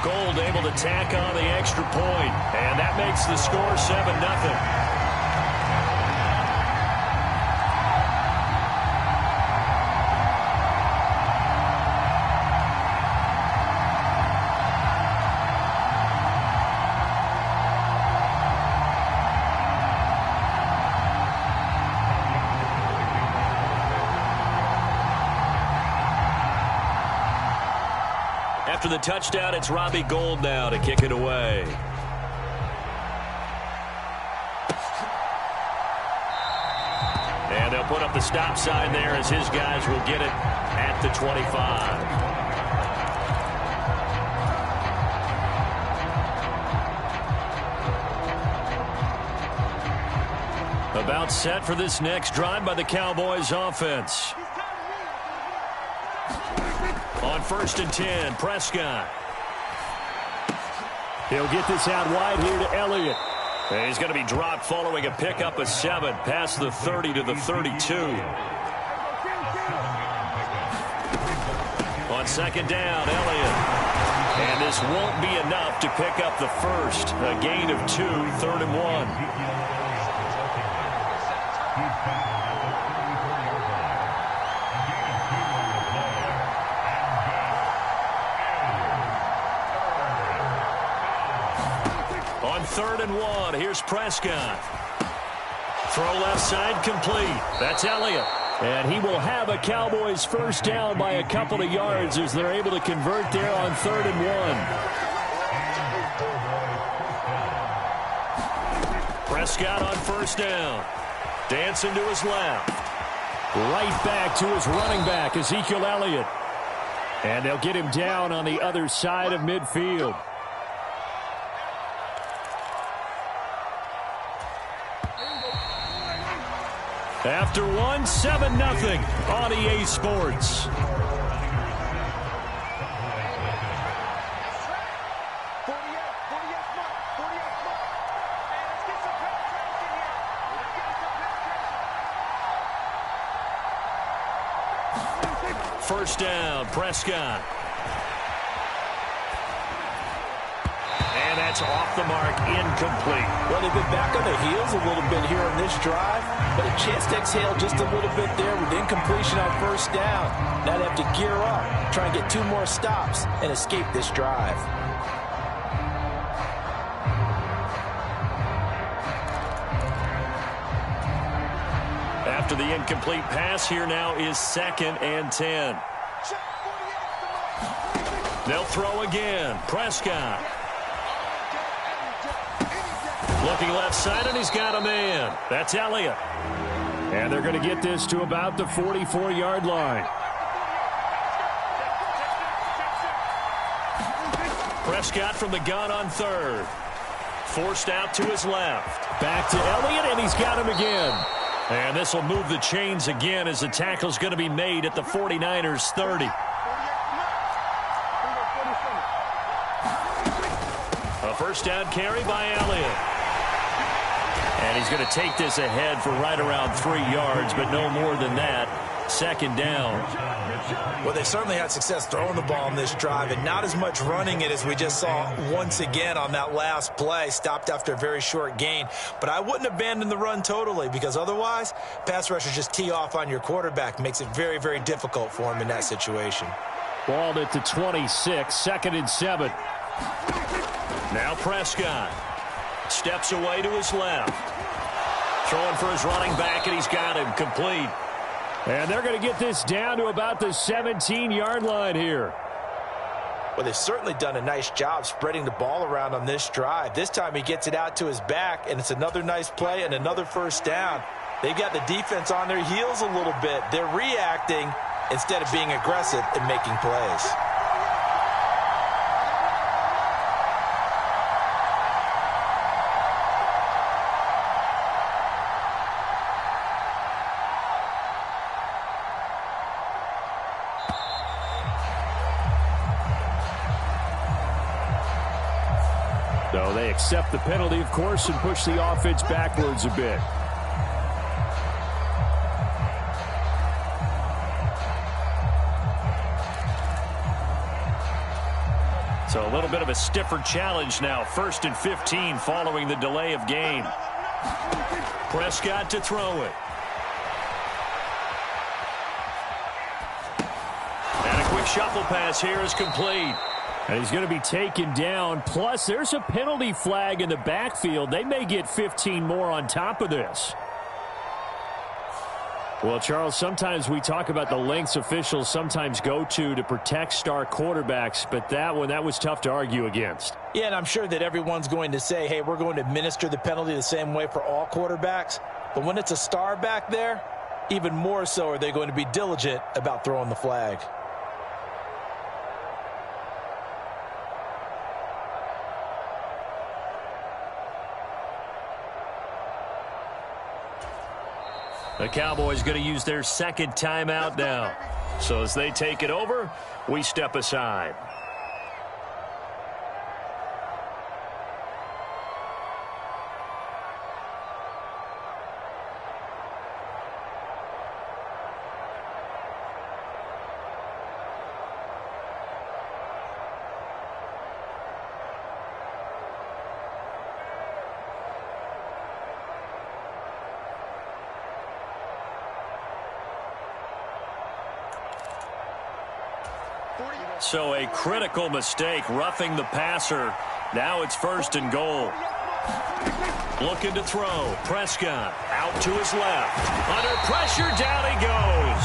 Gold able to tack on the extra point, and that makes the score 7-0. After the touchdown, it's Robbie Gould now to kick it away. And they'll put up the stop sign there as his guys will get it at the 25. About set for this next drive by the Cowboys offense. first and 10. Prescott. He'll get this out wide here to Elliott. And he's going to be dropped following a pickup of 7 past the 30 to the 32. On second down, Elliott. And this won't be enough to pick up the first. A gain of 2, 3rd and 1. On 3rd and 1, here's Prescott. Throw left side complete. That's Elliott. And he will have a Cowboys first down by a couple of yards as they're able to convert there on 3rd and 1. Prescott on first down. Dancing to his left. Right back to his running back, Ezekiel Elliott. And they'll get him down on the other side of midfield. After 1, 7-0 on EA Sports. First down, Prescott. And that's off the mark, incomplete.
Well, they've been back on their heels a little bit here on this drive, but a chance to exhale just a little bit there with incompletion on first down. Now they have to gear up, try and get 2 more stops and escape this drive.
After the incomplete pass, here now is 2nd and 10. They'll throw again. Prescott. Looking left side, and he's got a man. That's Elliott. And they're going to get this to about the 44-yard line. Prescott from the gun on 3rd. Forced out to his left. Back to Elliott, and he's got him again. And this will move the chains again as the tackle's going to be made at the 49ers' 30. A first down carry by Elliott. And he's going to take this ahead for right around 3 yards, but no more than that. 2nd down.
Well, they certainly had success throwing the ball on this drive and not as much running it as we just saw once again on that last play. Stopped after a very short gain. But I wouldn't abandon the run totally because otherwise, pass rushers just tee off on your quarterback. Makes it very, very difficult for him in that situation.
Ball at the 26, 2nd and 7. Now Prescott. Steps away to his left. Throwing for his running back, and he's got him complete. And they're going to get this down to about the 17-yard line here.
Well, they've certainly done a nice job spreading the ball around on this drive. This time he gets it out to his back, and it's another nice play and another first down. They've got the defense on their heels a little bit. They're reacting instead of being aggressive and making plays.
So they accept the penalty, of course, and push the offense backwards a bit. So a little bit of a stiffer challenge now. 1st and 15 following the delay of game. Prescott to throw it. And a quick shuffle pass here is complete. And he's going to be taken down. Plus, there's a penalty flag in the backfield. They may get 15 more on top of this. Well, Charles, sometimes we talk about the lengths officials sometimes go to protect star quarterbacks, but that was tough to argue against.
Yeah, and I'm sure that everyone's going to say, hey, we're going to administer the penalty the same way for all quarterbacks. But when it's a star back there, even more so are they going to be diligent about throwing the flag.
The Cowboys going to use their second timeout now. So as they take it over, we step aside. So a critical mistake, roughing the passer. Now it's 1st and goal. Looking to throw. Prescott out to his left. Under pressure, down he goes.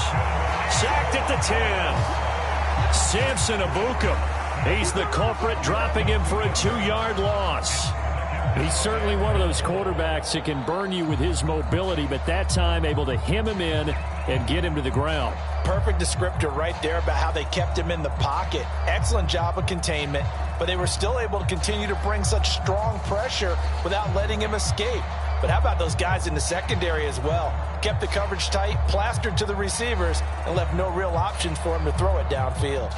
Sacked at the 10. Samson Abuka. He's the culprit, dropping him for a 2-yard loss.
He's certainly one of those quarterbacks that can burn you with his mobility, but that time able to hem him in and get him to the ground.
Perfect descriptor right there about how they kept him in the pocket. Excellent job of containment, but they were still able to continue to bring such strong pressure without letting him escape. But how about those guys in the secondary as well? Kept the coverage tight, plastered to the receivers, and left no real options for him to throw it downfield.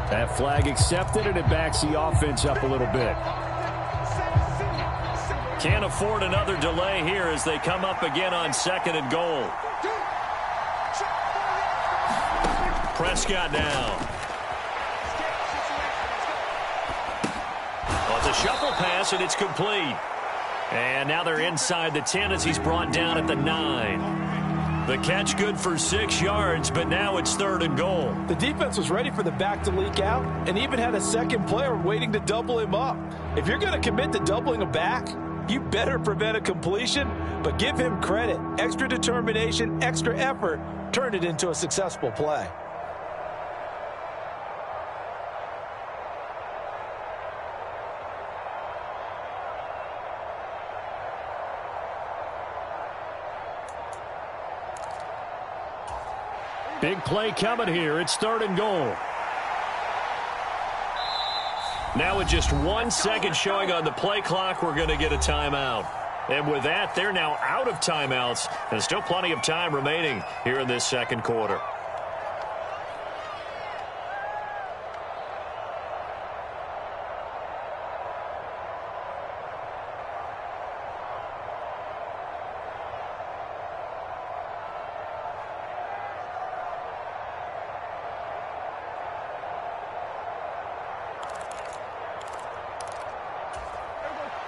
That flag accepted, and it backs the offense up a little bit.
Can't afford another delay here as they come up again on 2nd and goal. Prescott now. Well, it's a shuffle pass, and it's complete. And now they're inside the 10 as he's brought down at the 9. The catch good for 6 yards, but now it's 3rd and goal.
The defense was ready for the back to leak out and even had a second player waiting to double him up. If you're going to commit to doubling a back, you better prevent a completion, but give him credit. Extra determination, extra effort, turned it into a successful play.
Big play coming here. It's 3rd and goal.
Now with just 1 second showing on the play clock, we're going to get a timeout. And with that, they're now out of timeouts. And still plenty of time remaining here in this 2nd quarter.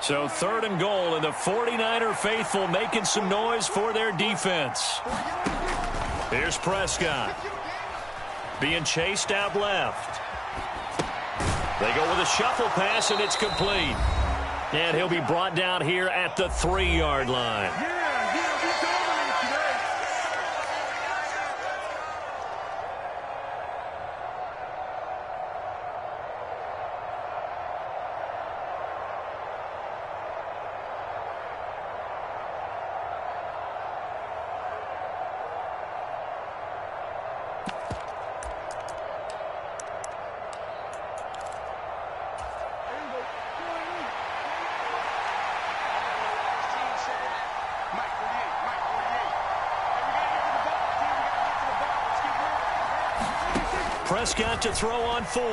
So 3rd and goal, and the 49er faithful making some noise for their defense. Here's Prescott. Being chased out left. They go with a shuffle pass, and it's complete. And he'll be brought down here at the 3-yard line. Prescott to throw on 4th.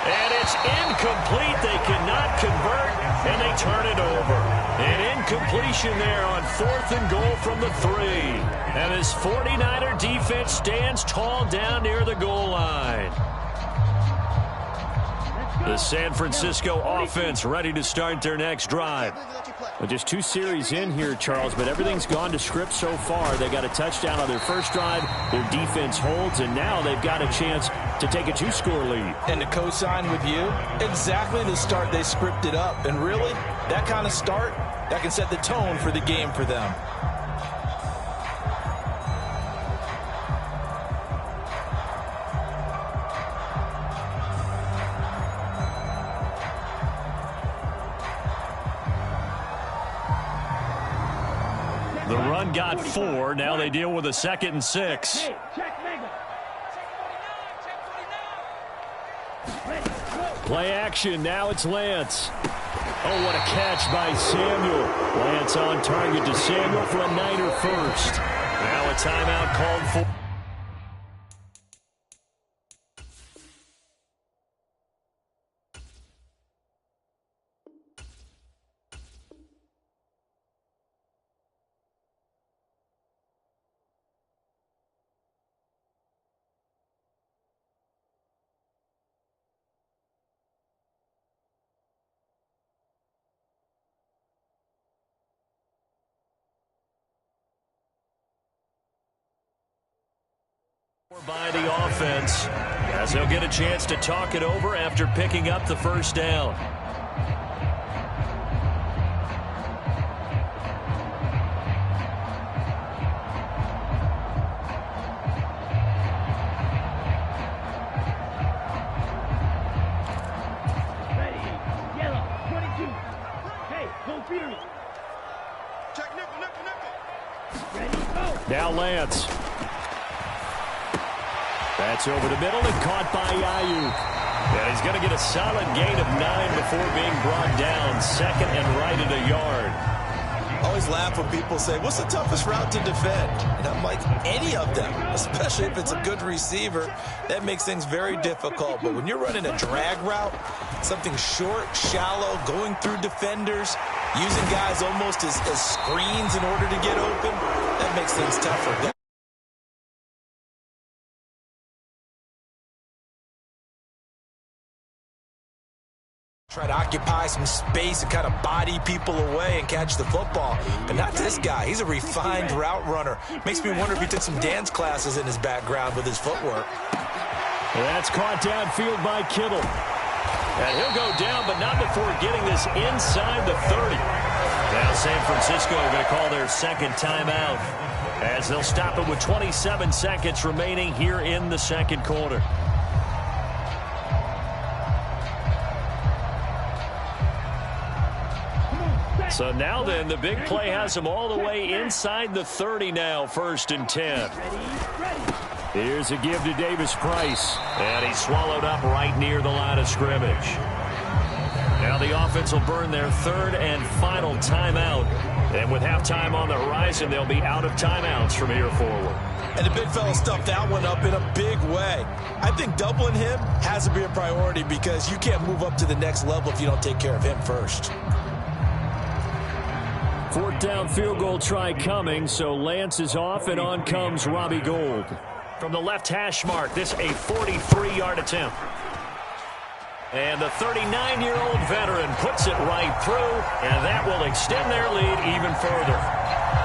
And it's incomplete. They cannot convert, and they turn it over. An incompletion there on 4th and goal from the 3. And this 49er defense stands tall down near the goal line. The San Francisco offense ready to start their next drive.
Well, just 2 series in here, Charles, but everything's gone to script so far. They got a touchdown on their first drive. Their defense holds, and now they've got a chance to take a 2-score lead.
And to co-sign with you, exactly the start they scripted up. And really, that kind of start, that can set the tone for the game for them.
run got 4. Now they deal with a 2nd and 6.
Hey, check mega.
Play action. Now it's Lance. Oh, what a catch by Samuel. Lance on target to Samuel for a Niner first. Now a timeout called for. By the offense, as they'll get a chance to talk it over after picking up the first down.
Ready, yellow, 22. Hey, go Fury.
Check nickel.
Ready, go.
Now Lance. That's over the middle and caught by Ayuk. And he's going to get a solid gain of 9 before being brought down. 2nd and right at a yard.
I always laugh when people say, what's the toughest route to defend? And I'm like, any of them, especially if it's a good receiver. That makes things very difficult. But when you're running a drag route, something short, shallow, going through defenders, using guys almost as screens in order to get open, that makes things tougher. Try to occupy some space and kind of body people away and catch the football. But not this guy. He's a refined route runner. Makes me wonder if he took some dance classes in his background with his footwork.
That's caught downfield by Kittle. And he'll go down, but not before getting this inside the 30. Now San Francisco are going to call their 2nd timeout as they'll stop it with 27 seconds remaining here in the 2nd quarter. So now then, the big play has them all the way inside the 30 now, 1st and 10. Here's a give to Davis Price, and he's swallowed up right near the line of scrimmage. Now the offense will burn their 3rd and final timeout. And with halftime on the horizon, they'll be out of timeouts from here forward.
And the big fella stuffed that one up in a big way. I think doubling him has to be a priority because you can't move up to the next level if you don't take care of him first.
4th down field goal try coming, so Lance is off, and on comes Robbie Gould. From the left hash mark, this a 43-yard attempt. And the 39-year-old veteran puts it right through, and that will extend their lead even further.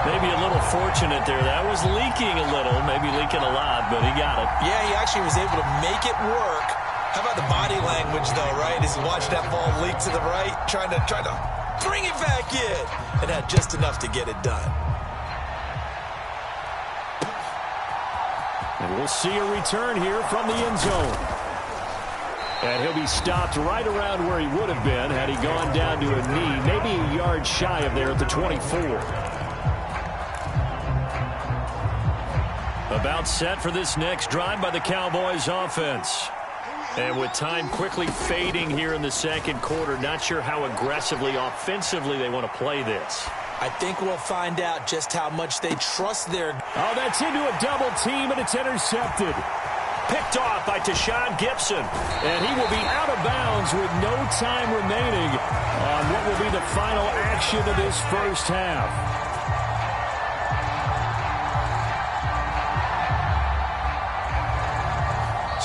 Maybe a little fortunate there. That was leaking a little, maybe leaking a lot, but he got it.
Yeah, he actually was able to make it work. How about the body language, though, right? As he watched that ball leak to the right, trying to bring it back in, and had just enough to get it done.
And we'll see a return here from the end zone. And he'll be stopped right around where he would have been had he gone down to a knee, maybe a yard shy of there at the 24. About set for this next drive by the Cowboys offense. And with time quickly fading here in the 2nd quarter, not sure how aggressively, offensively they want to play this.
I think we'll find out just how much they trust their...
Oh, that's into a double team, and it's intercepted. Picked off by Tashawn Gibson. And he will be out of bounds with no time remaining on what will be the final action of this first half.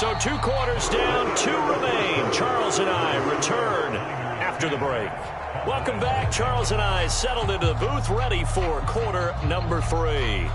So 2 quarters down, 2 remain. Charles and I return after the break. Welcome back. Charles and I settled into the booth, ready for quarter number 3.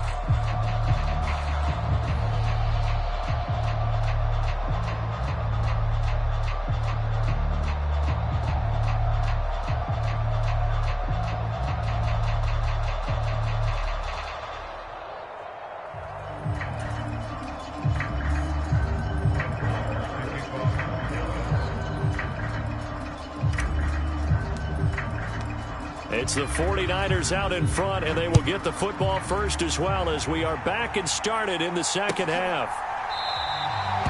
It's the 49ers out in front, and they will get the football first as well as we are back and started in the second half.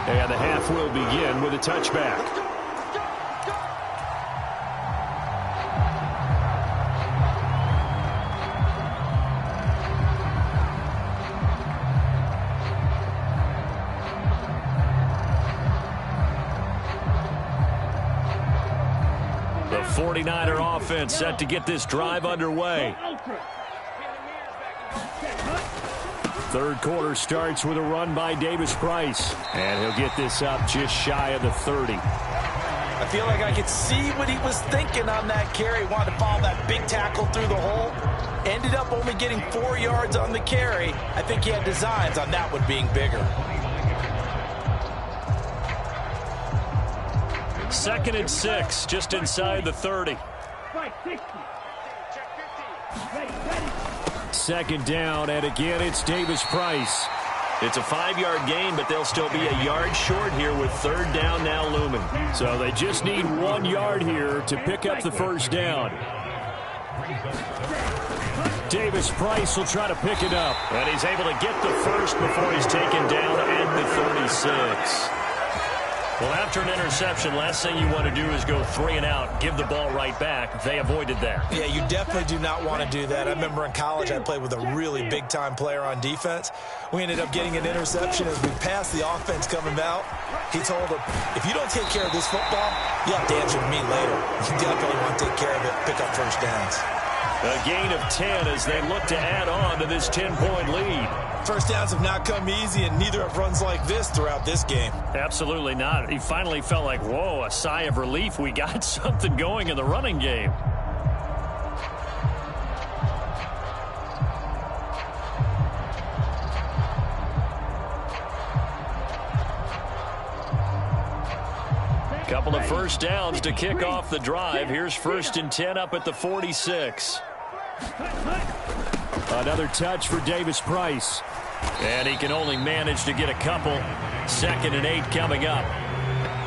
And the half will begin with a touchback. The 49er offense set to get this drive underway. Third quarter starts with a run by Davis Price. And he'll get this up just shy of the 30.
I feel like I could see what he was thinking on that carry. Wanted to follow that big tackle through the hole. Ended up only getting 4 yards on the carry. I think he had designs on that one being bigger.
Second and 6, just inside the 30. Second down, and again, it's Davis Price. It's a 5-yard gain, but they'll still be a yard short here with third down now looming. So they just need 1 yard here to pick up the first down. Davis Price will try to pick it up. And he's able to get the first before he's taken down at the 36. Well, after an interception, last thing you want to do is go 3 and out, give the ball right back. They avoided that.
Yeah, you definitely do not want to do that. I remember in college I played with a really big-time player on defense. We ended up getting an interception as we passed the offense coming out. He told him, if you don't take care of this football, you'll have to answer to me later. You definitely want to take care of it, pick up first downs.
A gain of 10 as they look to add on to this 10-point lead.
First downs have not come easy, and neither have runs like this throughout this game.
Absolutely not. He finally felt like, whoa, a sigh of relief. We got something going in the running game. Couple of first downs to kick off the drive. Here's first and 10 up at the 46. Another touch for Davis Price. And he can only manage to get a couple. Second and 8 coming up.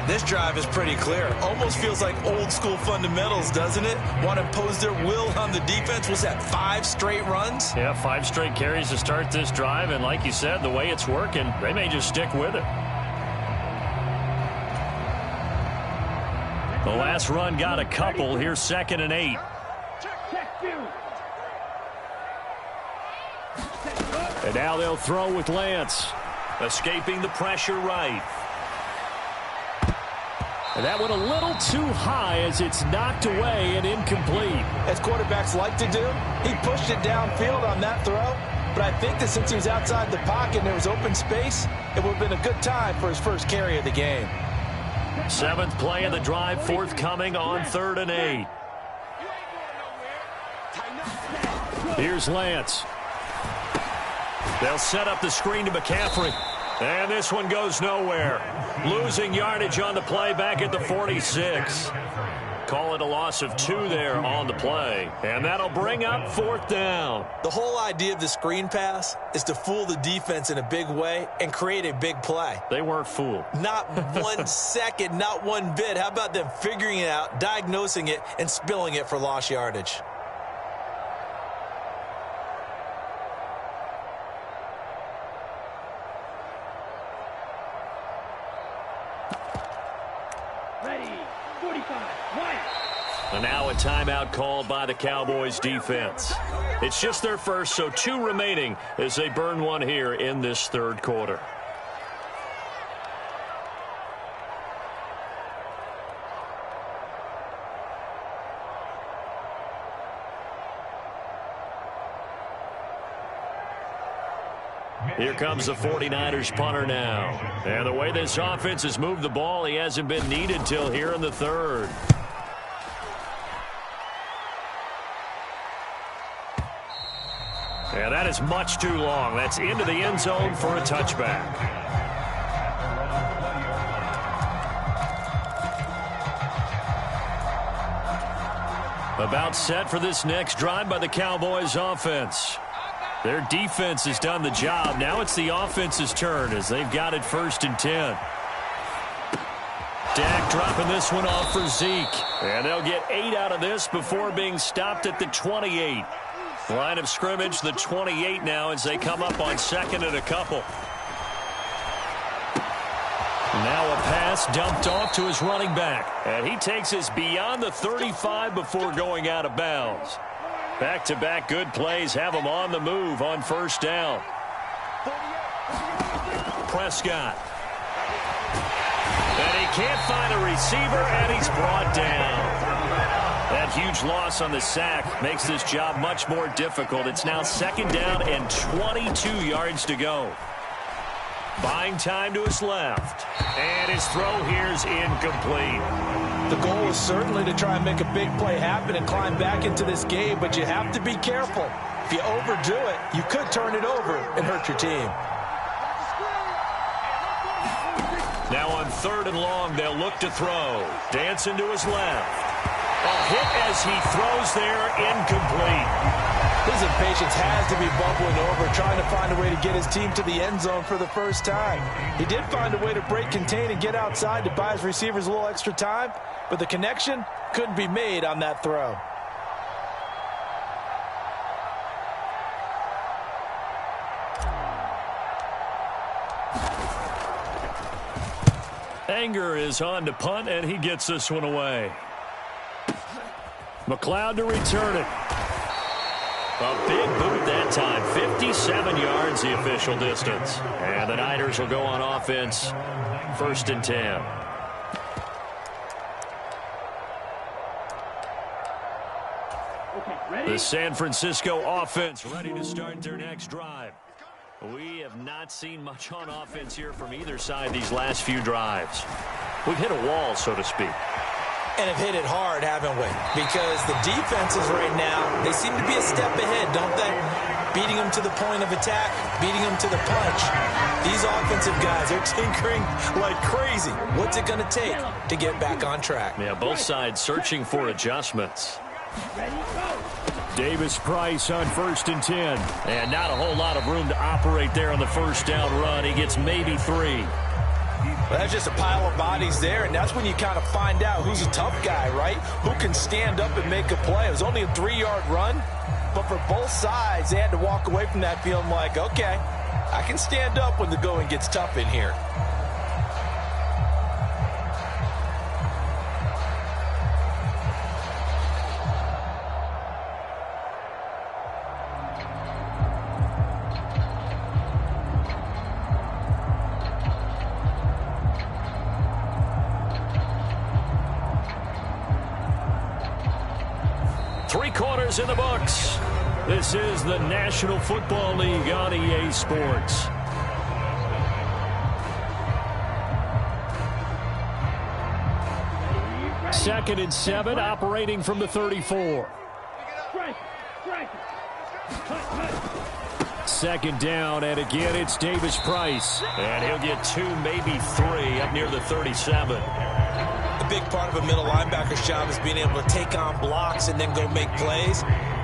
This drive is pretty clear. Almost feels like old school fundamentals, doesn't it? Want to impose their will on the defense. Was that 5 straight runs?
Yeah, 5 straight carries to start this drive. And like you said, the way it's working, they may just stick with it. The last run got a couple. Here's second and 8. And now they'll throw with Lance. Escaping the pressure right. And that went a little too high as it's knocked away and incomplete.
As quarterbacks like to do, he pushed it downfield on that throw. But I think that since he was outside the pocket and there was open space, it would have been a good time for his first carry of the game.
7th play of the drive forthcoming on 3rd and 8. Here's Lance. They'll set up the screen to McCaffrey. And this one goes nowhere. Losing yardage on the play back at the 46. Call it a loss of 2 there on the play. And that'll bring up 4th down.
The whole idea of the screen pass is to fool the defense in a big way and create a big play.
They weren't fooled.
Not 1 second, not 1 bit. How about them figuring it out, diagnosing it, and spilling it for lost yardage?
And now a timeout called by the Cowboys defense. It's just their first, so 2 remaining as they burn 1 here in this 3rd quarter. Here comes the 49ers punter now. And the way this offense has moved the ball, he hasn't been needed till here in the 3rd. And that is much too long. That's into the end zone for a touchback. About set for this next drive by the Cowboys offense. Their defense has done the job. Now it's the offense's turn as they've got it 1st and 10. Dak dropping this one off for Zeke. And they'll get 8 out of this before being stopped at the 28. Line of scrimmage, the 28 now as they come up on 2nd and a couple. Now a pass dumped off to his running back. And he takes us beyond the 35 before going out of bounds. Back-to-back good plays have him on the move on 1st down. Prescott. And he can't find a receiver, and he's brought down. That huge loss on the sack makes this job much more difficult. It's now 2nd down and 22 yards to go. Buying time to his left. And his throw here's incomplete.
The goal is certainly to try and make a big play happen and climb back into this game, but you have to be careful. If you overdo it, you could turn it over and hurt your team.
Now on 3rd and long, they'll look to throw. Dancing to his left. A hit as he throws there, incomplete.
His impatience has to be bubbling over, trying to find a way to get his team to the end zone for the first time. He did find a way to break contain and get outside to buy his receivers a little extra time, but the connection couldn't be made on that throw.
Anger is on to punt, and he gets this one away. McLeod to return it. A big boot that time. 57 yards the official distance. And the Niners will go on offense. 1st and 10. The San Francisco offense ready to start their next drive. We have not seen much on offense here from either side these last few drives. We've hit a wall, so to speak.
And have hit it hard, haven't we? Because the defenses right now, they seem to be a step ahead, don't they? Beating them to the point of attack, beating them to the punch. These offensive guys are tinkering like crazy. What's it going to take to get back on track?
Yeah, both sides searching for adjustments. Davis Price on 1st and 10. And not a whole lot of room to operate there on the 1st down run. He gets maybe 3.
Well, that's just a pile of bodies there, and that's when you kind of find out who's a tough guy, right? Who can stand up and make a play. It was only a 3-yard run, but for both sides, they had to walk away from that feeling like, okay, I can stand up when the going gets tough in here.
In the books. This is the National Football League on EA Sports. Second and 7, operating from the 34. 2nd down, and again it's Davis Price. And he'll get 2, maybe 3 up near the 37.
A big part of a middle linebacker's job is being able to take on blocks and then go make plays.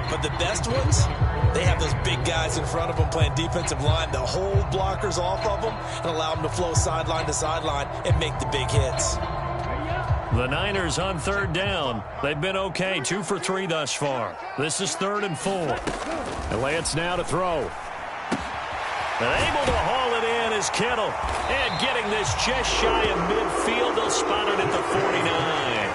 But the best ones, they have those big guys in front of them playing defensive line that hold blockers off of them and allow them to flow sideline to sideline and make the big hits.
The Niners on 3rd down. They've been okay, 2 for 3 thus far. This is 3rd and 4. And Lance now to throw. And able to haul it in is Kittle. And getting this just shy of midfield. They'll spot it at the 49.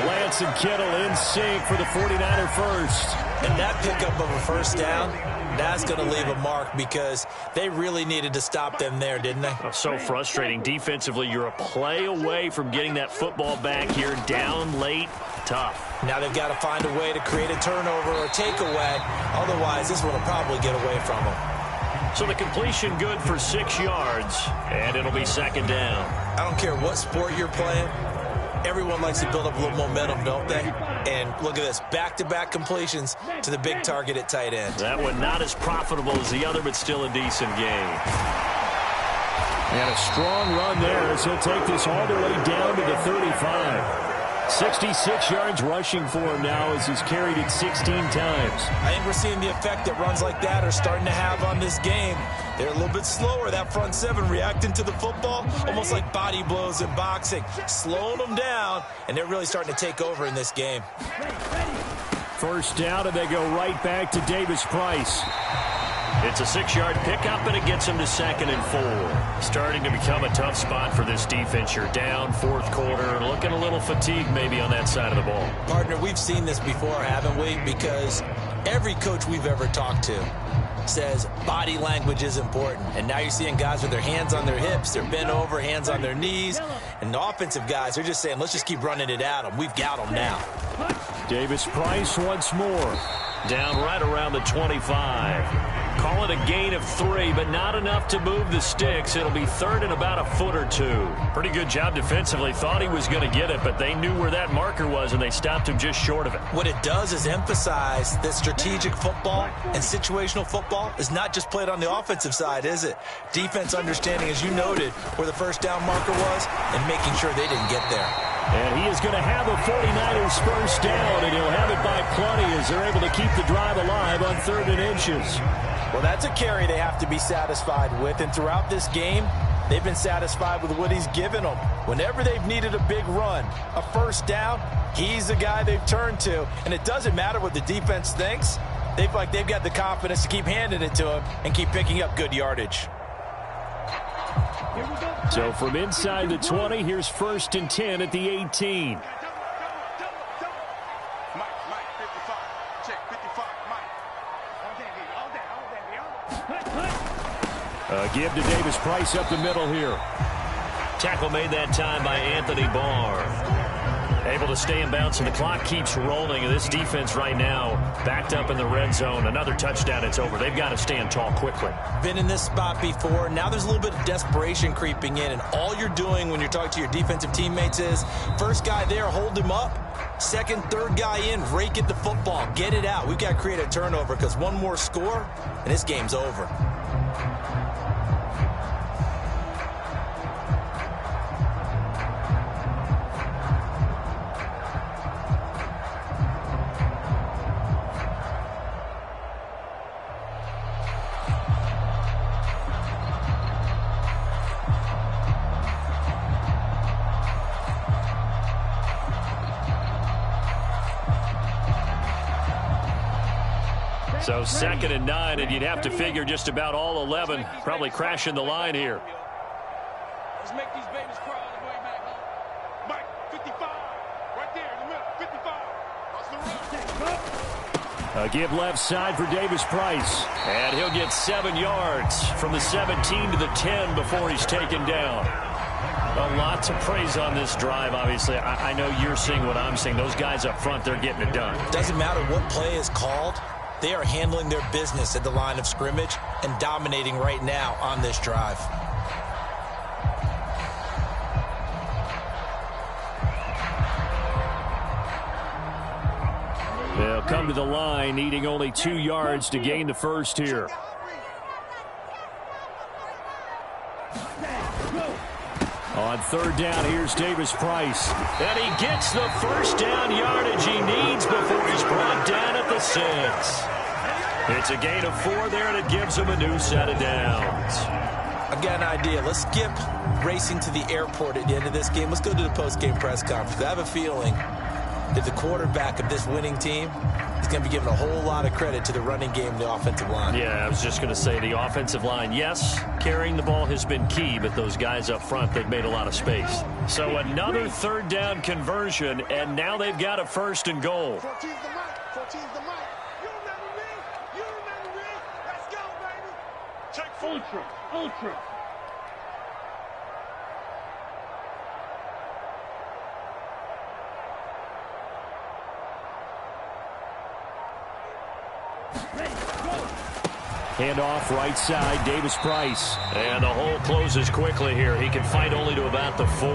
Lance and Kittle in sync for the 49er first.
And that pickup of a 1st down, that's going to leave a mark because they really needed to stop them there, didn't they?
Oh, so frustrating. Defensively, you're a play away from getting that football back here. Down late, tough.
Now they've got to find a way to create a turnover or takeaway. Otherwise, this one will probably get away from them.
So the completion good for 6 yards, and it'll be 2nd down.
I don't care what sport you're playing. Everyone likes to build up a little momentum, don't they? And look at this, back-to-back completions to the big target at tight end.
That one not as profitable as the other, but still a decent game. And a strong run there as he'll take this all the way down to the 35. 66 yards rushing for him now as he's carried it 16 times.
I think we're seeing the effect that runs like that are starting to have on this game. They're a little bit slower, that front seven, reacting to the football, almost like body blows in boxing, slowing them down, and they're really starting to take over in this game.
First down, and they go right back to Davis-Price. It's a 6-yard pickup, and it gets him to 2nd and 4. Starting to become a tough spot for this defense. You're down, 4th quarter, looking a little fatigued maybe on that side of the ball.
Partner, we've seen this before, haven't we? Because every coach we've ever talked to says body language is important. And now you're seeing guys with their hands on their hips, they're bent over, hands on their knees. And the offensive guys, they're just saying, let's just keep running it at them. We've got them now.
Davis-Price once more. Down right around the 25. Call it a gain of 3, but not enough to move the sticks. It'll be 3rd and about a foot or 2. Pretty good job defensively. Thought he was going to get it, but they knew where that marker was, and they stopped him just short of it.
What it does is emphasize that strategic football and situational football is not just played on the offensive side, is it? Defense understanding, as you noted, where the first down marker was and making sure they didn't get there.
And he is going to have a 49ers first down, and he'll have it by plenty as they're able to keep the drive alive on 3rd and inches.
Well, that's a carry they have to be satisfied with, and throughout this game, they've been satisfied with what he's given them. Whenever they've needed a big run, a first down, he's the guy they've turned to, and it doesn't matter what the defense thinks. They've got the confidence to keep handing it to him and keep picking up good yardage.
So from inside the 20, here's 1st and 10 at the 18. Give to Davis-Price up the middle here. Tackle made that time by Anthony Barr. Able to stay in bounds, and the clock keeps rolling. And this defense right now backed up in the red zone. Another touchdown, it's over. They've got to stand tall quickly.
Been in this spot before. Now there's a little bit of desperation creeping in, and all you're doing when you're talking to your defensive teammates is first guy there, hold him up. Second, third guy in, rake at the football. Get it out. We've got to create a turnover because one more score, and this game's over.
So 2nd and 9, and you'd have to figure just about all 11 probably crashing the line here.
Let's make these babies cry on the way back home. Mike, 55, right there in the middle, 55. Watch the run.
A give left side for Davis-Price. And he'll get 7 yards from the 17 to the 10 before he's taken down. A lot to praise on this drive, obviously. I know you're seeing what I'm seeing. Those guys up front, they're getting it done.
Doesn't matter what play is called. They are handling their business at the line of scrimmage and dominating right now on this drive.
They'll come to the line, needing only 2 yards to gain the first here. On 3rd down, here's Davis-Price. And he gets the first down yardage he needs before he's brought down at the 6. It's a gain of 4 there, and it gives him a new set of downs.
I've got an idea. Let's skip racing to the airport at the end of this game. Let's go to the post-game press conference. I have a feeling that the quarterback of this winning team is going to be giving a whole lot of credit to the running game and the offensive line.
Yeah, I was just going to say the offensive line, yes, carrying the ball has been key, but those guys up front, they've made a lot of space. So another 3rd down conversion, and now they've got a 1st and goal.
14's the mic. 14's the mic. You remember me? You remember me? Let's go, baby. Check ultra.
Handoff right side, Davis-Price. And the hole closes quickly here. He can fight only to about the 4.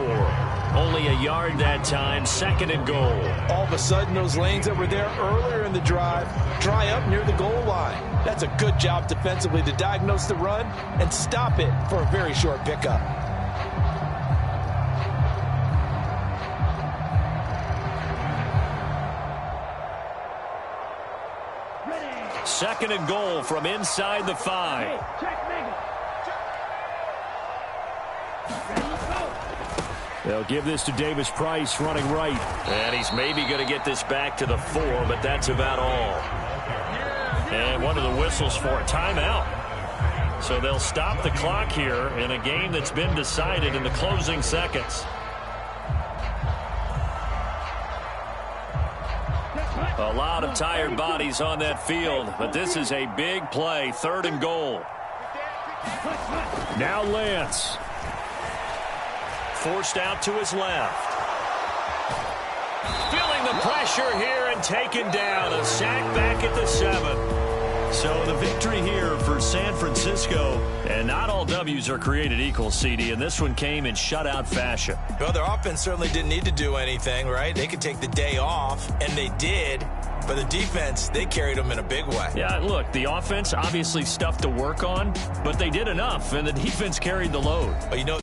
Only a yard that time, 2nd and goal.
All of a sudden, those lanes that were there earlier in the drive dry up near the goal line. That's a good job defensively to diagnose the run and stop it for a very short pickup.
2nd and goal from inside the 5. They'll give this to Davis Price running right. And he's maybe going to get this back to the 4, but that's about all. And one of the whistles for a timeout. So they'll stop the clock here in a game that's been decided in the closing seconds. A lot of tired bodies on that field, but this is a big play, 3rd and goal. Now Lance. Forced out to his left. Feeling the pressure here and taken down. A sack back at the 7. So the victory here for San Francisco. And not all W's are created equal, CD, and this one came in shutout fashion.
Well, their offense certainly didn't need to do anything, right? They could take the day off, and they did. But the defense, they carried them in a big way.
Yeah, look, the offense, obviously stuff to work on, but they did enough, and the defense carried the load.
But you know,